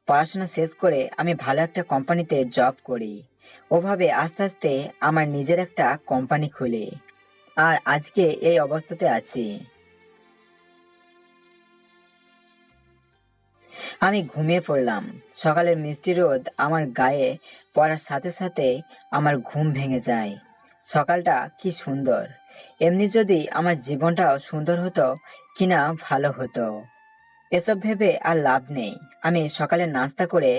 পড়াশোনা শেষ করে আমি ভালো একটা কোম্পানিতে জব করি। ওভাবে আস্তে আস্তে আমার নিজের একটা কোম্পানি খুলি, আর আজকে এই অবস্থাতে আছি। আমি ঘুমিয়ে পড়লাম। সকালের মিষ্টি রোদ আমার গায়ে পড়ার সাথে সাথে আমার ঘুম ভেঙে যায়। সকালটা কি সুন্দর! এমনি যদি আমার জীবনটাও সুন্দর হতো কিনা ভালো হতো। এসব ভেবে আর লাভ নেই। আমি সকালে নাস্তা করে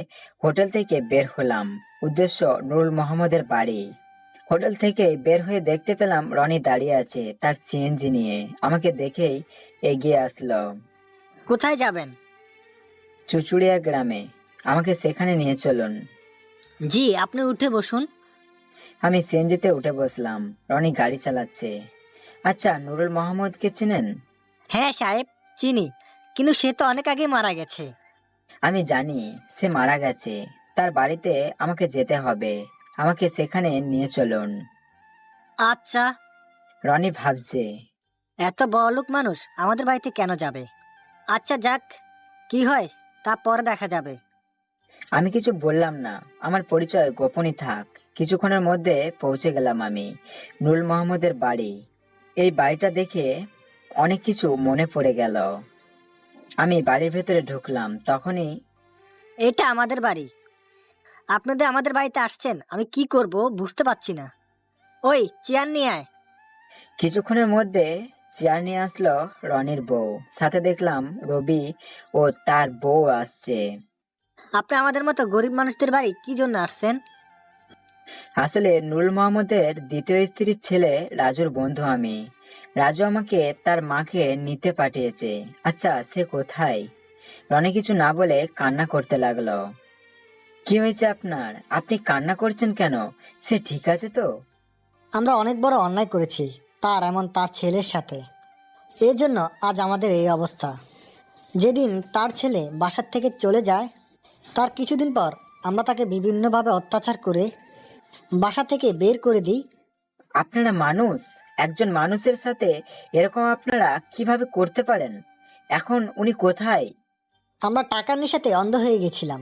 হোটেল থেকে বের হলাম। উদ্দেশ্য নুরুল মোহাম্মদের বাড়ি। হোটেল থেকে বের হয়ে দেখতে পেলাম রনি দাঁড়িয়ে আছে তার সিএনজি নিয়ে। আমাকে দেখেই এগিয়ে আসলো। কোথায় যাবেন? চুচুড়িয়া গ্রামে, আমাকে সেখানে নিয়ে চলুন। জি, আপনি উঠে বসুন। আমি সিএনজিতে উঠে বসলাম। রনি গাড়ি চালাচ্ছে। আচ্ছা, নুরুল মোহাম্মদকে চিনেন? হ্যাঁ সাহেব, চিনি, কিন্তু সে তো অনেক আগে মারা গেছে। আমি জানি সে মারা গেছে। তার বাড়িতে আমাকে যেতে হবে। আমাকে সেখানে নিয়ে চলুন। আচ্ছা। রনি ভাবছে। এত বড়লোক মানুষ আমাদের বাড়িতে কেন যাবে? আচ্ছা যাক, কি হয় তা পরে দেখা যাবে। আমি কিছু বললাম না। আমার পরিচয় গোপনই থাক। কিছুক্ষণের মধ্যে পৌঁছে গেলাম আমি নুরুল মোহাম্মদের বাড়ি। এই বাড়িটা দেখে অনেক কিছু মনে পড়ে গেল। আমি বাড়ির ভেতরে ঢুকলাম, তখনই এটা আমাদের বাড়ি। আপনাদের আমাদের বাড়িতে আসছেন, আমি কি করব বুঝতে পারছি না। ওই চেয়ার নিয়ে আয়। কিছুক্ষণের মধ্যে চেয়ার নিয়ে আসলো রনির বউ, সাথে দেখলাম রবি ও তার বউ আসছে। আপনি আমাদের মতো গরিব মানুষদের বাড়ি কি জন্য আসছেন? আসলে নুরুল মোহাম্মদের দ্বিতীয় স্ত্রীর ছেলে রাজুর বন্ধু আমি। রাজু আমাকে তার মাকে নিতে পাঠিয়েছে। আচ্ছা, সে কোথায়? রনি কিছু না বলে কান্না করতে লাগলো। কি হয়েছে আপনার? আপনি কান্না করছেন কেন? সে ঠিক আছে তো? আমরা অনেক বড় অন্যায় করেছি তার, এমন তার ছেলের সাথে। এই জন্য আজ আমাদের এই অবস্থা। যেদিন তার ছেলে বাসার থেকে চলে যায়, তার কিছুদিন পর আমরা তাকে বিভিন্নভাবে অত্যাচার করে বাসা থেকে বের করে দিই। আপনারা মানুষ, একজন মানুষের সাথে এরকম আপনারা কিভাবে করতে পারেন? এখন উনি কোথায়? আমরা টাকার নেশাতে অন্ধ হয়ে গেছিলাম।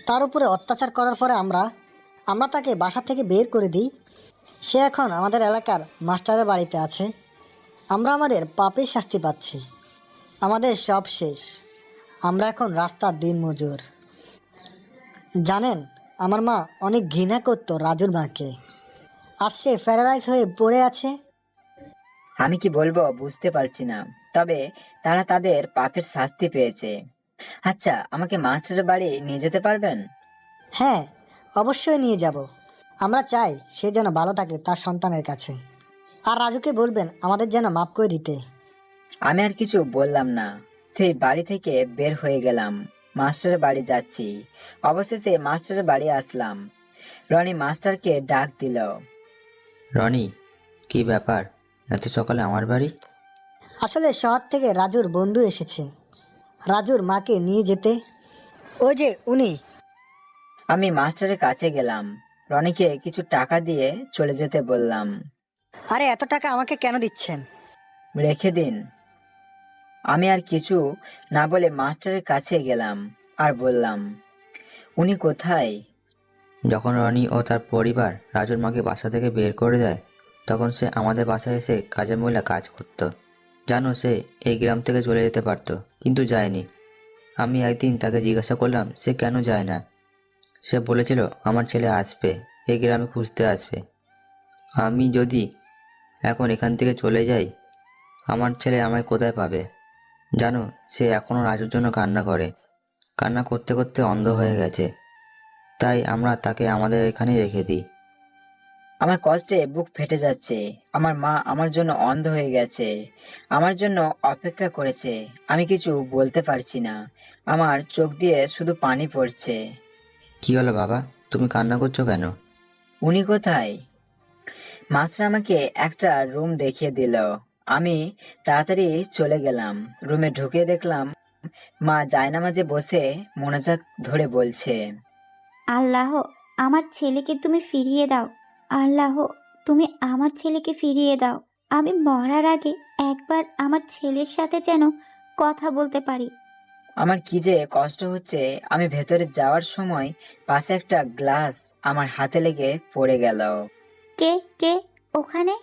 তার উপরে অত্যাচার করার পরে আমরা তাকে বাসা থেকে বের করে দিই। সে এখন আমাদের এলাকার মাস্টারের বাড়িতে আছে। আমরা আমাদের পাপের শাস্তি পাচ্ছি। আমাদের সব শেষ। আমরা এখন রাস্তার দিনমজুর। জানেন, আমার মা অনেক ঘৃণা করতো রাজুর মাকে। আজ সে প্যারালাইজ হয়ে পড়ে আছে। আমি কি বলবো বুঝতে পারছি না, তবে তারা তাদের পাপের শাস্তি পেয়েছে। আচ্ছা, আমাকে মাস্টারের বাড়ি নিয়ে যেতে পারবেন? হ্যাঁ, অবশ্যই নিয়ে যাব। আমরা চাই সে যেন ভালো থাকে তার সন্তানের কাছে। আর রাজুকে বলবেন আমাদের যেন মাফ করে দিতে। আমি আর কিছু বললাম না, সেই বাড়ি থেকে বের হয়ে গেলাম। মাস্টারের বাড়ি যাচ্ছি। অবশেষে মাস্টারের বাড়ি আসলাম। রনি মাস্টারকে ডাক দিল। রনি, কি ব্যাপার এত সকালে আমার বাড়ি? আসলে শহর থেকে রাজুর বন্ধু এসেছে রাজুর মাকে নিয়ে যেতে। ওই যে উনি। আমি মাস্টারের কাছে গেলাম, রনিকে কিছু টাকা দিয়ে চলে যেতে বললাম। আরে এত টাকা আমাকে কেন দিচ্ছেন? রেখে দিন। আমি আর কিছু না বলে মাস্টারের কাছে গেলাম আর বললাম, উনি কোথায়? যখন রনি ও তার পরিবার রাজুর মাকে বাসা থেকে বের করে দেয়, তখন সে আমাদের বাসায় এসে কাজের মহিলা কাজ করত। জানো, সে এই গ্রাম থেকে চলে যেতে পারতো, কিন্তু যায়নি। আমি একদিন তাকে জিজ্ঞাসা করলাম সে কেন যায় না। সে বলেছিল আমার ছেলে আসবে, এই গ্রামে খুঁজতে আসবে। আমি যদি এখন এখান থেকে চলে যাই, আমার ছেলে আমায় কোথায় পাবে? জানো, সে এখনও রাজুর জন্য কান্না করে। কান্না করতে করতে অন্ধ হয়ে গেছে। তাই আমরা তাকে আমাদের এখানেই রেখে দিই। আমার কষ্টে বুক ফেটে যাচ্ছে। আমার মা আমার জন্য অন্ধ হয়ে গেছে, আমার জন্য অপেক্ষা করেছে। আমি কিছু বলতে পারছি না, আমার চোখ দিয়ে শুধু পানি পড়ছে। কি হলো বাবা, তুমি কান্না করছো কেন? উনি কোথায়? মাস্টার আমাকে একটা রুম দেখিয়ে দিল। আমি তাড়াতাড়ি চলে গেলাম। রুমে ঢুকে দেখলাম মা জায়নামাজে বসে মোনাজাত ধরে বলছে, আল্লাহ, আমার ছেলেকে তুমি ফিরিয়ে দাও। আল্লাহ, তুমি আমার ছেলেকে ফিরিয়ে দাও। আমি মরার আগে একবার আমার ছেলের সাথে যেন কথা বলতে পারি। আমার কি যে কষ্ট হচ্ছে। আমি ভেতরে যাওয়ার সময় পাশে একটা গ্লাস আমার হাতে লেগে পড়ে গেল। কে কে ওখানে?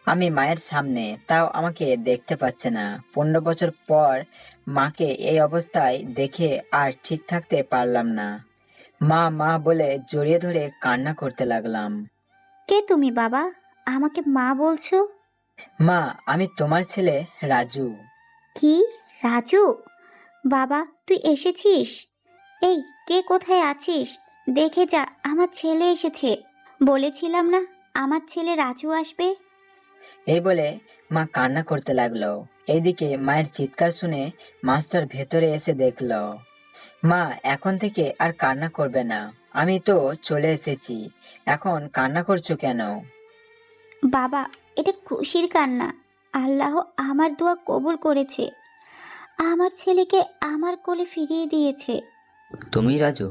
আমি মায়ের সামনে, তাও আমাকে দেখতে পাচ্ছে না। 15 বছর পর মাকে এই অবস্থায় দেখে আর ঠিক থাকতে পারলাম না। মা মা বলে জড়িয়ে ধরে কান্না করতে লাগলাম। কে তুমি বাবা? আমাকে মা বলছো? মা, আমি তোমার ছেলে রাজু। কি? রাজু? বাবা, তুই এসেছিস? এই, কে কোথায় আছিস? দেখে যা, আমার ছেলে এসেছে। বলেছিলাম না আমার ছেলে রাজু আসবে। এই বলে মা কান্না করতে লাগলো। এইদিকে মায়ের চিৎকার শুনে মাস্টার ভেতরে এসে দেখলো। মা, এখন থেকে আর কান্না করবে না। আমি তো চলে এসেছি, এখন কান্না করছো কেন? বাবা, এটা খুশির কান্না। আল্লাহ আমার দোয়া কবুল করেছে। আমার ছেলেকে আমার কোলে ফিরিয়ে দিয়েছে। তুমি রাজু?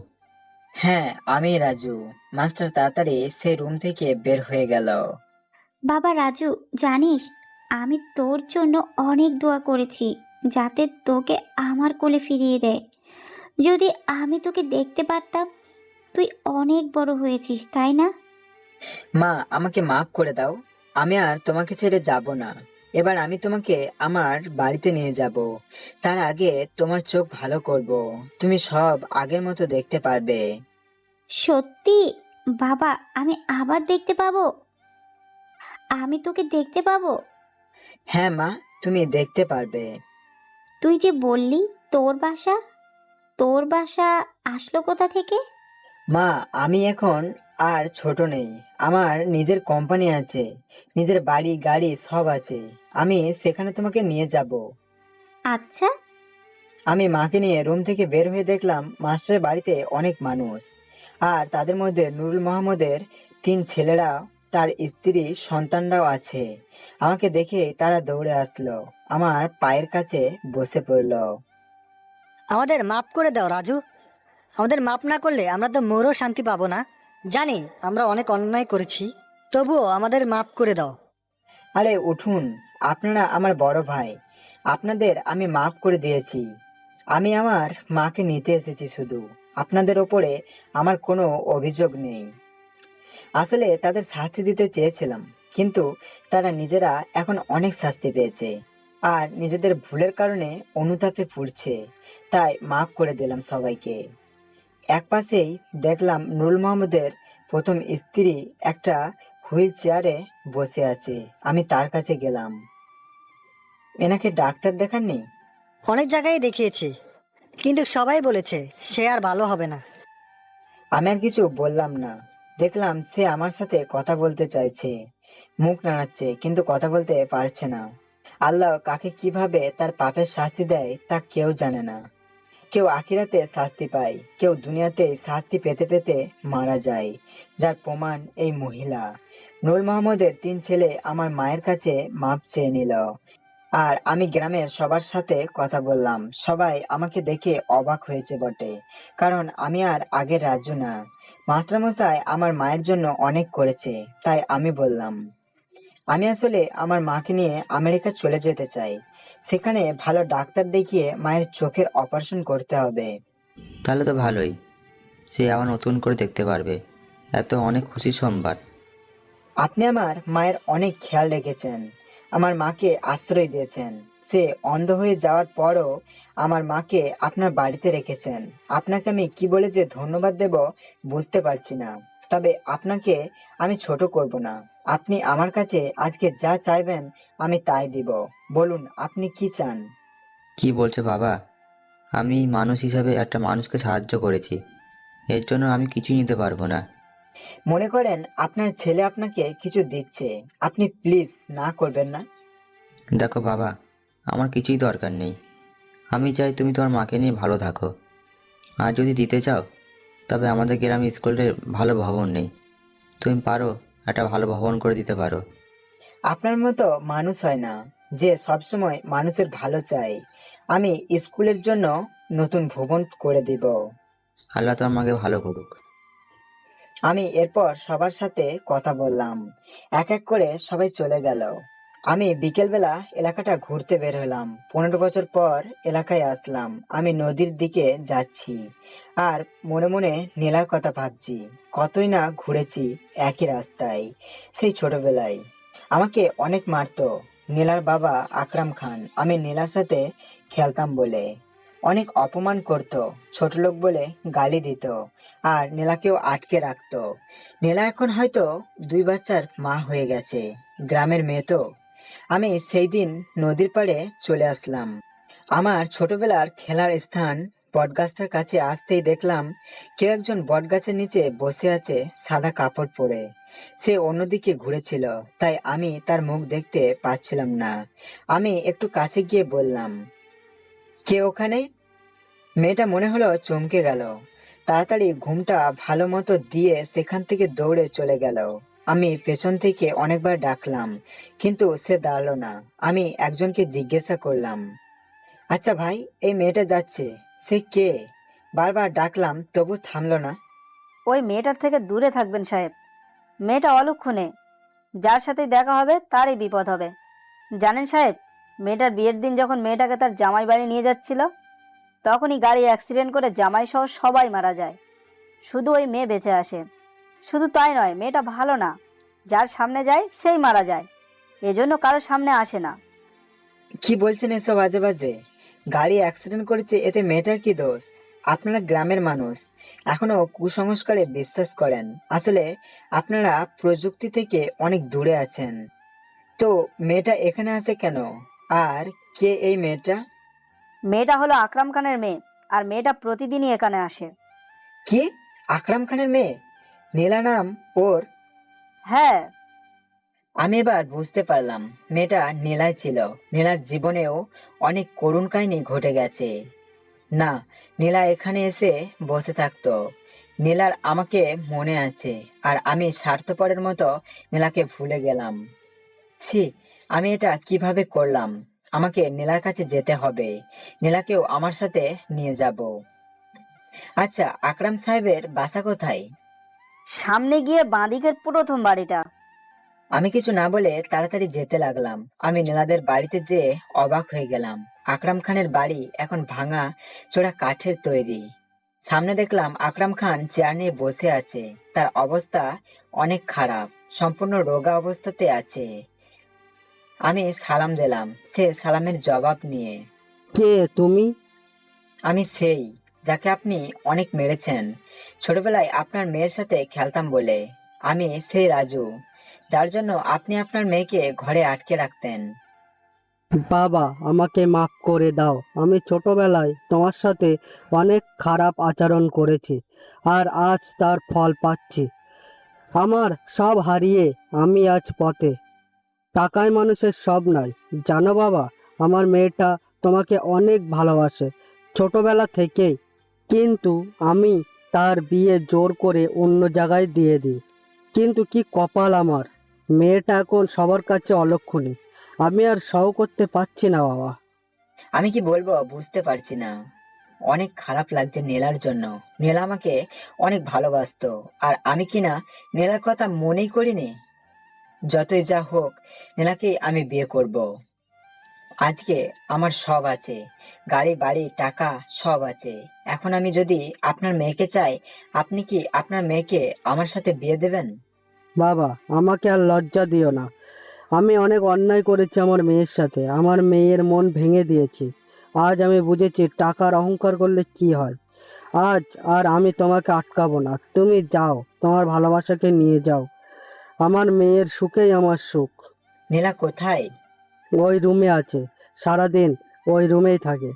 হ্যাঁ, আমি রাজু। মাস্টার তাড়াতাড়ি সে রুম থেকে বের হয়ে গেল। বাবা রাজু, জানিস আমি তোর জন্য অনেক দোয়া করেছি যাতে তোকে আমার কোলে ফিরিয়ে দেয়। যদি আমি তোকে দেখতে পারতাম। তুই অনেক বড় হয়েছিস, তাই না? মা, আমাকে মাফ করে দাও। আমি আর তোমাকে ছেড়ে যাব না। এবার আমি তোমাকে আমার বাড়িতে নিয়ে যাব। তার আগে তোমার চোখ ভালো করব। তুমি সব আগের মতো দেখতে পারবে। সত্যি? বাবা, আমি আবার দেখতে পাবো? আমি তোকে দেখতে পাবো? হ্যাঁ মা, তুমি দেখতে পারবে। তুই যে বললি তোর বাসা আসলো কোথা থেকে? মা, আমি এখন আর ছোট নেই। আমার নিজের কোম্পানি আছে, নিজের বাড়ি গাড়ি সব আছে। আমি সেখানে তোমাকে নিয়ে যাব। আচ্ছা। আমি মাকে নিয়ে রুম থেকে বের হয়ে দেখলাম মাস্টারের বাড়িতে অনেক মানুষ, আর তাদের মধ্যে নুরুল মোহাম্মদের 3 ছেলেরা, তার স্ত্রী, সন্তানরাও আছে। আমাকে দেখে তারা দৌড়ে আসলো, আমার পায়ের কাছে বসে পড়লো। আমাদের মাফ করে দাও রাজু, আমাদের মাফ না করলে আমরা তো মোরও শান্তি পাবো না। জানি আমরা অনেক অন্যায় করেছি, তবুও আমাদের মাফ করে দাও। আরে উঠুন, আপনারা আমার বড় ভাই, আপনাদের আমি মাফ করে দিয়েছি। আমি আমার মাকে নিতে এসেছি শুধু, আপনাদের ওপরে আমার কোনো অভিযোগ নেই। আসলে তাদের শাস্তি দিতে চেয়েছিলাম, কিন্তু তারা নিজেরা এখন অনেক শাস্তি পেয়েছে আর নিজেদের ভুলের কারণে অনুতাপে পুড়ছে, তাই মাফ করে দিলাম সবাইকে। একপাশেই দেখলাম নুরুল মোহাম্মদের প্রথম স্ত্রী একটা হুইল চেয়ারে বসে আছে। আমি তার কাছে গেলাম। এনাকে ডাক্তার দেখাননি? অনেক জায়গায় দেখিয়েছি, কিন্তু সবাই বলেছে সে আর ভালো হবে না। আমি আর কিছু বললাম না। দেখলাম সে আমার সাথে কথা বলতে চাইছে, মুখ নাড়াচ্ছে, কিন্তু কথা বলতে পারছে না। আল্লাহ কাকে কিভাবে তার পাপের শাস্তি দেয় তা কেউ জানে না। কেউ আখিরাতে শাস্তি পায়, কেউ দুনিয়াতে শাস্তি পেতে পেতে মারা যায়, যার প্রমাণ এই মহিলা। নুরুল মোহাম্মদের 3 ছেলে আমার মায়ের কাছে মাপ চেয়ে নিল, আর আমি গ্রামের সবার সাথে কথা বললাম। সবাই আমাকে দেখে অবাক হয়েছে বটে, কারণ আমি আর আগের রাজু না। মাস্টারমশাই আমার মায়ের জন্য অনেক করেছে, তাই আমি বললাম আমি আসলে আমার মাকে নিয়ে আমেরিকা চলে যেতে চাই। সেখানে ভালো ডাক্তার দেখিয়ে মায়ের চোখের অপারেশন করতে হবে। তাহলে তো ভালোই, সে আবার নতুন করে দেখতে পারবে। এত অনেক খুশি সংবাদ। আপনি আমার মায়ের অনেক খেয়াল রেখেছেন, আমার মাকে আশ্রয় দিয়েছেন। সে অন্ধ হয়ে যাওয়ার পরও আমার মাকে আপনার বাড়িতে রেখেছেন। আপনাকে আমি কি বলে যে ধন্যবাদ দেব বুঝতে পারছি না, তবে আপনাকে আমি ছোট করব না। আপনি আমার কাছে আজকে যা চাইবেন আমি তাই দিব। বলুন আপনি কি চান? কি বলছো বাবা? আমি মানুষ হিসাবে একটা মানুষকে সাহায্য করেছি, এর জন্য আমি কিছুই নিতে পারবো না। মনে করেন আপনার ছেলে আপনাকে কিছু দিচ্ছে, আপনি প্লিজ না করবেন না। দেখো বাবা, আমার কিছুই দরকার নেই। আমি চাই তুমি তোমার মাকে নিয়ে ভালো থাকো। আর যদি দিতে চাও, তবে আমাদের গ্রামে স্কুলে ভালো ভবন নেই, তুমি পারো একটা ভালো ভবন করে দিতে পারো। আপনার মতো মানুষ হয় না যে সবসময় মানুষের ভালো চায়। আমি স্কুলের জন্য নতুন ভবন করে দিব। আল্লাহ তোমার মাকে ভালো করুক। আমি এরপর সবার সাথে কথা বললাম, এক এক করে সবাই চলে গেল। আমি বিকেলবেলা এলাকাটা ঘুরতে বের হলাম। 15 বছর পর এলাকায় আসলাম। আমি নদীর দিকে যাচ্ছি আর মনে মনে নীলার কথা ভাবছি। কতই না ঘুরেছি একই রাস্তায়, সেই ছোটবেলায়। আমাকে অনেক মারতো নীলার বাবা আকরাম খান, আমি নীলার সাথে খেলতাম বলে। অনেক অপমান করত, ছোট লোক বলে গালি দিত, আর নীলাকেও আটকে রাখতো। নীলা এখন হয়তো 2 বাচ্চার মা হয়ে গেছে, গ্রামের মেয়ে তো। আমি সেই দিন নদীর পাড়ে চলে আসলাম। আমার ছোটবেলার খেলার স্থান বটগাছটার কাছে আসতেই দেখলাম কেউ একজন বটগাছের নিচে বসে আছে সাদা কাপড় পরে। সে অন্যদিকে ঘুরেছিল, তাই আমি তার মুখ দেখতে পাচ্ছিলাম না। আমি একটু কাছে গিয়ে বললাম, কে ওখানে? মেয়েটা মনে হলো চমকে গেল, তাড়াতাড়ি ঘুমটা ভালো মতো দিয়ে সেখান থেকে দৌড়ে চলে গেল। আমি পেছন থেকে অনেকবার ডাকলাম, কিন্তু সে দাঁড়ালো না। আমি একজনকে জিজ্ঞাসা করলাম, আচ্ছা ভাই, এই মেয়েটা যাচ্ছে, সে কে? বারবার ডাকলাম তবু থামলো না। ওই মেয়েটার থেকে দূরে থাকবেন সাহেব। মেয়েটা অলক্ষণে, যার সাথে দেখা হবে তারই বিপদ হবে। জানেন সাহেব, মেয়েটার বিয়ের দিন যখন মেয়েটাকে তার জামাই বাড়ি নিয়ে যাচ্ছিল, তখনই গাড়ি অ্যাক্সিডেন্ট করে জামাই সহ সবাই মারা যায়, শুধু ওই মেয়ে বেঁচে আসে। শুধু তাই নয়, মেয়েটা ভালো না, যার সামনে যায় সেই মারা যায়, এজন্য কারো সামনে আসে না। কি বলছেন এসব আজে বাজে? গাড়ি অ্যাক্সিডেন্ট করেছে, এতে মেয়েটার কি দোষ? আপনারা গ্রামের মানুষ, এখনো কুসংস্কারে বিশ্বাস করেন। আসলে আপনারা প্রযুক্তি থেকে অনেক দূরে আছেন। তো মেয়েটা এখানে আছে কেন? আর কে এই মেয়েটা? মেয়েটা হলো আকরাম খানের মেয়ে, আর মেয়েটা প্রতিদিনই এখানে আসে। কি? আকরাম খানের মেয়ে? নীলা নাম ওর? হ্যাঁ। আমি এবার বুঝতে পারলাম মেয়েটা নীলাই ছিল। নীলার জীবনেও অনেক করুণ কাহিনী ঘটে গেছে। না, নীলা এখানে এসে বসে থাকতো। নীলার আমাকে মনে আছে, আর আমি স্বার্থপরের মতো নীলাকে ভুলে গেলাম। ছি, আমি এটা কিভাবে করলাম? আমাকে নীলার কাছে যেতে হবে, নীলাকেও আমার সাথে নিয়ে যাব। আচ্ছা, আকরাম সাহেবের বাসা কোথায়? সামনে গিয়ে বাঁদিকের প্রথম বাড়িটা। আমি কিছু না বলে তাড়াতাড়ি যেতে লাগলাম। আমি নীলাদের বাড়িতে যেয়ে অবাক হয়ে গেলাম। আকরাম খানের বাড়ি এখন ভাঙা চোরা কাঠের তৈরি। সামনে দেখলাম আকরাম খান চেয়ার নিয়ে বসে আছে। তার অবস্থা অনেক খারাপ, সম্পূর্ণ রোগা অবস্থাতে আছে। আমি সালাম দিলাম, সে সালামের জবাব নিয়ে। কে তুমি? আমি সেই যাকে আপনি অনেক মেরেছেন ছোটবেলায় আপনার মেয়ের সাথে খেলতাম বলে। আমি সেই রাজু, যার জন্য আপনি আপনার মেয়েকে ঘরে আটকে রাখতেন। বাবা, আমাকে মাফ করে দাও। আমি ছোটবেলায় তোমার সাথে অনেক খারাপ আচরণ করেছি, আর আজ তার ফল পাচ্ছি। আমার সব হারিয়ে আমি আজ পথে। টাকায় মানুষের সব নয়, জানো বাবা। আমার মেয়েটা তোমাকে অনেক ভালোবাসে ছোটবেলা থেকেই, কিন্তু আমি তার বিয়ে জোর করে অন্য জায়গায় দিয়ে দিই। কিন্তু কি কপাল আমার, মেয়েটা এখন সবার কাছে অলক্ষণী। আমি আর সহ করতে পারছি না বাবা। আমি কি বলবো বুঝতে পারছি না। অনেক খারাপ লাগছে নীলার জন্য। নীলা আমাকে অনেক ভালোবাসতো, আর আমি কিনা নীলার কথা মনেই করিনি। যতই যা হোক, নীলাকেই আমি বিয়ে করব। আজকে আমার সব আছে, গাড়ি বাড়ি টাকা সব আছে। এখন আমি যদি আপনার মেয়েকে চাই, আপনি কি আপনার মেয়েকে আমার সাথে বিয়ে দেবেন? বাবা, আমাকে আর লজ্জা দিও না। আমি অনেক অন্যায় করেছি আমার মেয়ের সাথে। আমার মেয়ের মন ভেঙে দিয়েছি। আজ আমি বুঝেছি টাকার অহংকার করলে কি হয়। আজ আর আমি তোমাকে আটকাবো না। তুমি যাও, তোমার ভালোবাসাকে নিয়ে যাও। আমার মেয়ের সুখেই আমার সুখ। নীলা কোথায়? ওই রুমে আছে, সারাদিন ওই রুমেই থাকে।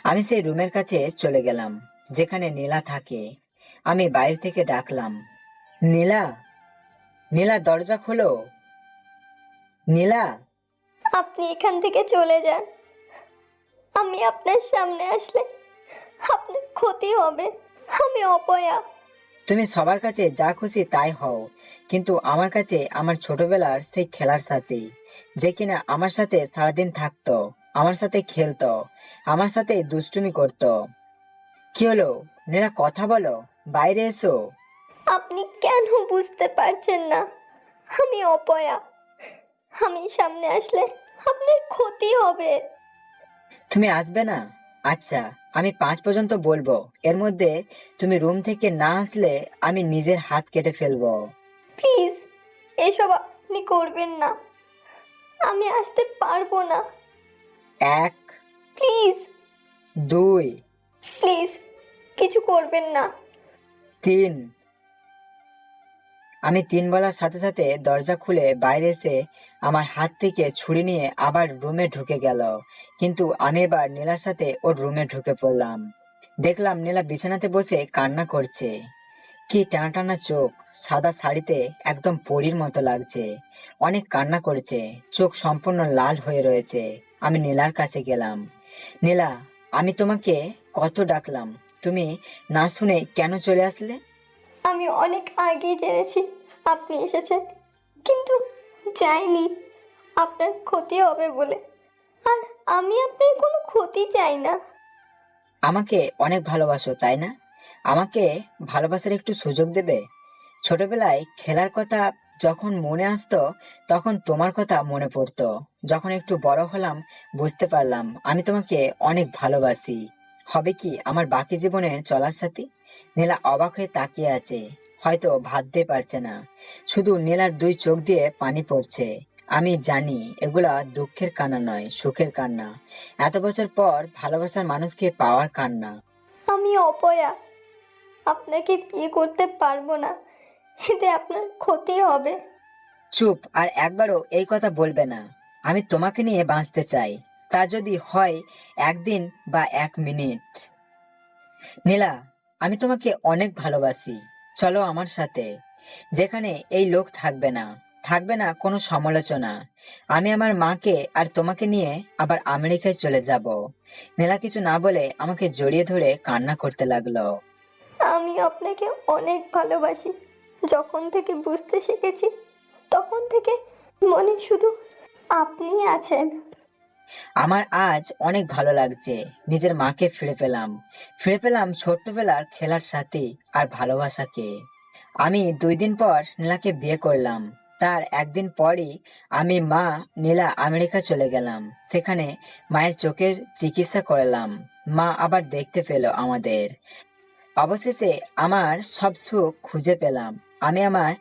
আমি সেই রুমের কাছে চলে গেলাম যেখানে নীলা থাকে। আমি বাইরে থেকে ডাকলাম, নীলা, নীলা দরজা খোলো, নীলা। আপনি এখান থেকে চলে যান। আমি আপনার সামনে আসলে আপনার ক্ষতি হবে। আমি অপয়া। তুমি সবার কাছে যা খুশি তাই হও, কিন্তু আমার কাছে আমার ছোটবেলার সেই খেলার সাথী, যে কিনা আমার সাথে সারাদিন থাকতো, আমার সাথে খেলতো, আমার সাথে দুষ্টুমি করতো। কি হলো নীলা, কথা বলো, বাইরে এসো। আপনি কেন বুঝতে পারছেন না? আমি অপয়া। আমি সামনে আসলে আপনার ক্ষতি হবে। তুমি আসবে না? আচ্ছা, আমি 5 পর্যন্ত বলবো, এর মধ্যে তুমি রুম থেকে না আসলে আমি নিজের হাত কেটে ফেলবো। প্লিজ, এসব আপনি করবেন না। আমি আসতে পারবো না। 1, প্লিজ 2, প্লিজ কিছু করবেন না। 3। আমি 3 বলার সাথে সাথে দরজা খুলে বাইরে এসে আমার হাত থেকে ছুরি নিয়ে আবার রুমে ঢুকে গেল। কিন্তু আমি এবার নীলার সাথে ওর রুমে ঢুকে পড়লাম। দেখলাম নীলা বিছানাতে বসে কান্না করছে। কি টানা টানা চোখ, সাদা শাড়িতে একদম পরীর মতো লাগছে। অনেক কান্না করেছে, চোখ সম্পূর্ণ লাল হয়ে রয়েছে। আমি নীলার কাছে গেলাম। নীলা, আমি তোমাকে কত ডাকলাম, তুমি না শুনে কেন চলে আসলে? আমি অনেক আগেই জেনেছি আপনি এসেছেন, কিন্তু যাইনি আপনার ক্ষতি হবে বলে। আর আমি আপনার কোনো ক্ষতি চাই না। আমাকে অনেক ভালোবাসো তাই না? আমাকে ভালোবাসার একটু সুযোগ দেবে? ছোটবেলায় খেলার কথা যখন মনে আসতো, তখন তোমার কথা মনে পড়তো। যখন একটু বড় হলাম, বুঝতে পারলাম আমি তোমাকে অনেক ভালোবাসি। হবে কি আমার বাকি জীবনের চলার সাথী? নীলা অবাক হয়ে তাকিয়ে আছে, হয়তো ভাবতে পারছে না। শুধু নীলার 2 চোখ দিয়ে পানি পড়ছে। আমি জানি এগুলা দুঃখের কান্না নয়, সুখের কান্না। এত বছর পর ভালোবাসার মানুষকে পাওয়ার কান্না। আমি অপয়া, আপনাকে বিয়ে করতে পারবো না, এতে আপনার ক্ষতি হবে। চুপ, আর একবারও এই কথা বলবে না। আমি তোমাকে নিয়ে বাঁচতে চাই, তা যদি হয় একদিন বা 1 মিনিট। নীলা, আমি তোমাকে অনেক ভালোবাসি। চলো আমার সাথে, যেখানে এই লোক থাকবে না, থাকবে না কোনো সমালোচনা। আমি আমার মাকে আর তোমাকে নিয়ে আবার আমেরিকায় চলে যাব। নীলা কিছু না বলে আমাকে জড়িয়ে ধরে কান্না করতে লাগলো। আমি আপনাকে অনেক ভালোবাসি। যখন থেকে বুঝতে শিখেছি তখন থেকে মনে শুধু আপনিই আছেন। আমার আজ অনেক ভালো লাগছে, নিজের মাকে ফিরে পেলাম ছোট্টবেলার খেলার সাথী আর ভালোবাসাকে। আমি 2 দিন পর নীলাকে বিয়ে করলাম। তার 1 দিন পরই আমি মা নীলা আমেরিকা চলে গেলাম। সেখানে মায়ের চোখের চিকিৎসা করলাম। মা আবার দেখতে পেল আমাদের। অবশেষে আমার সব সুখ খুঁজে পেলাম। আমি আমার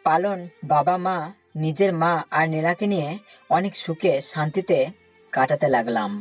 পালন বাবা মা, নিজের মা আর নীলাকে নিয়ে অনেক সুখে শান্তিতে কাটাতে লাগলাম।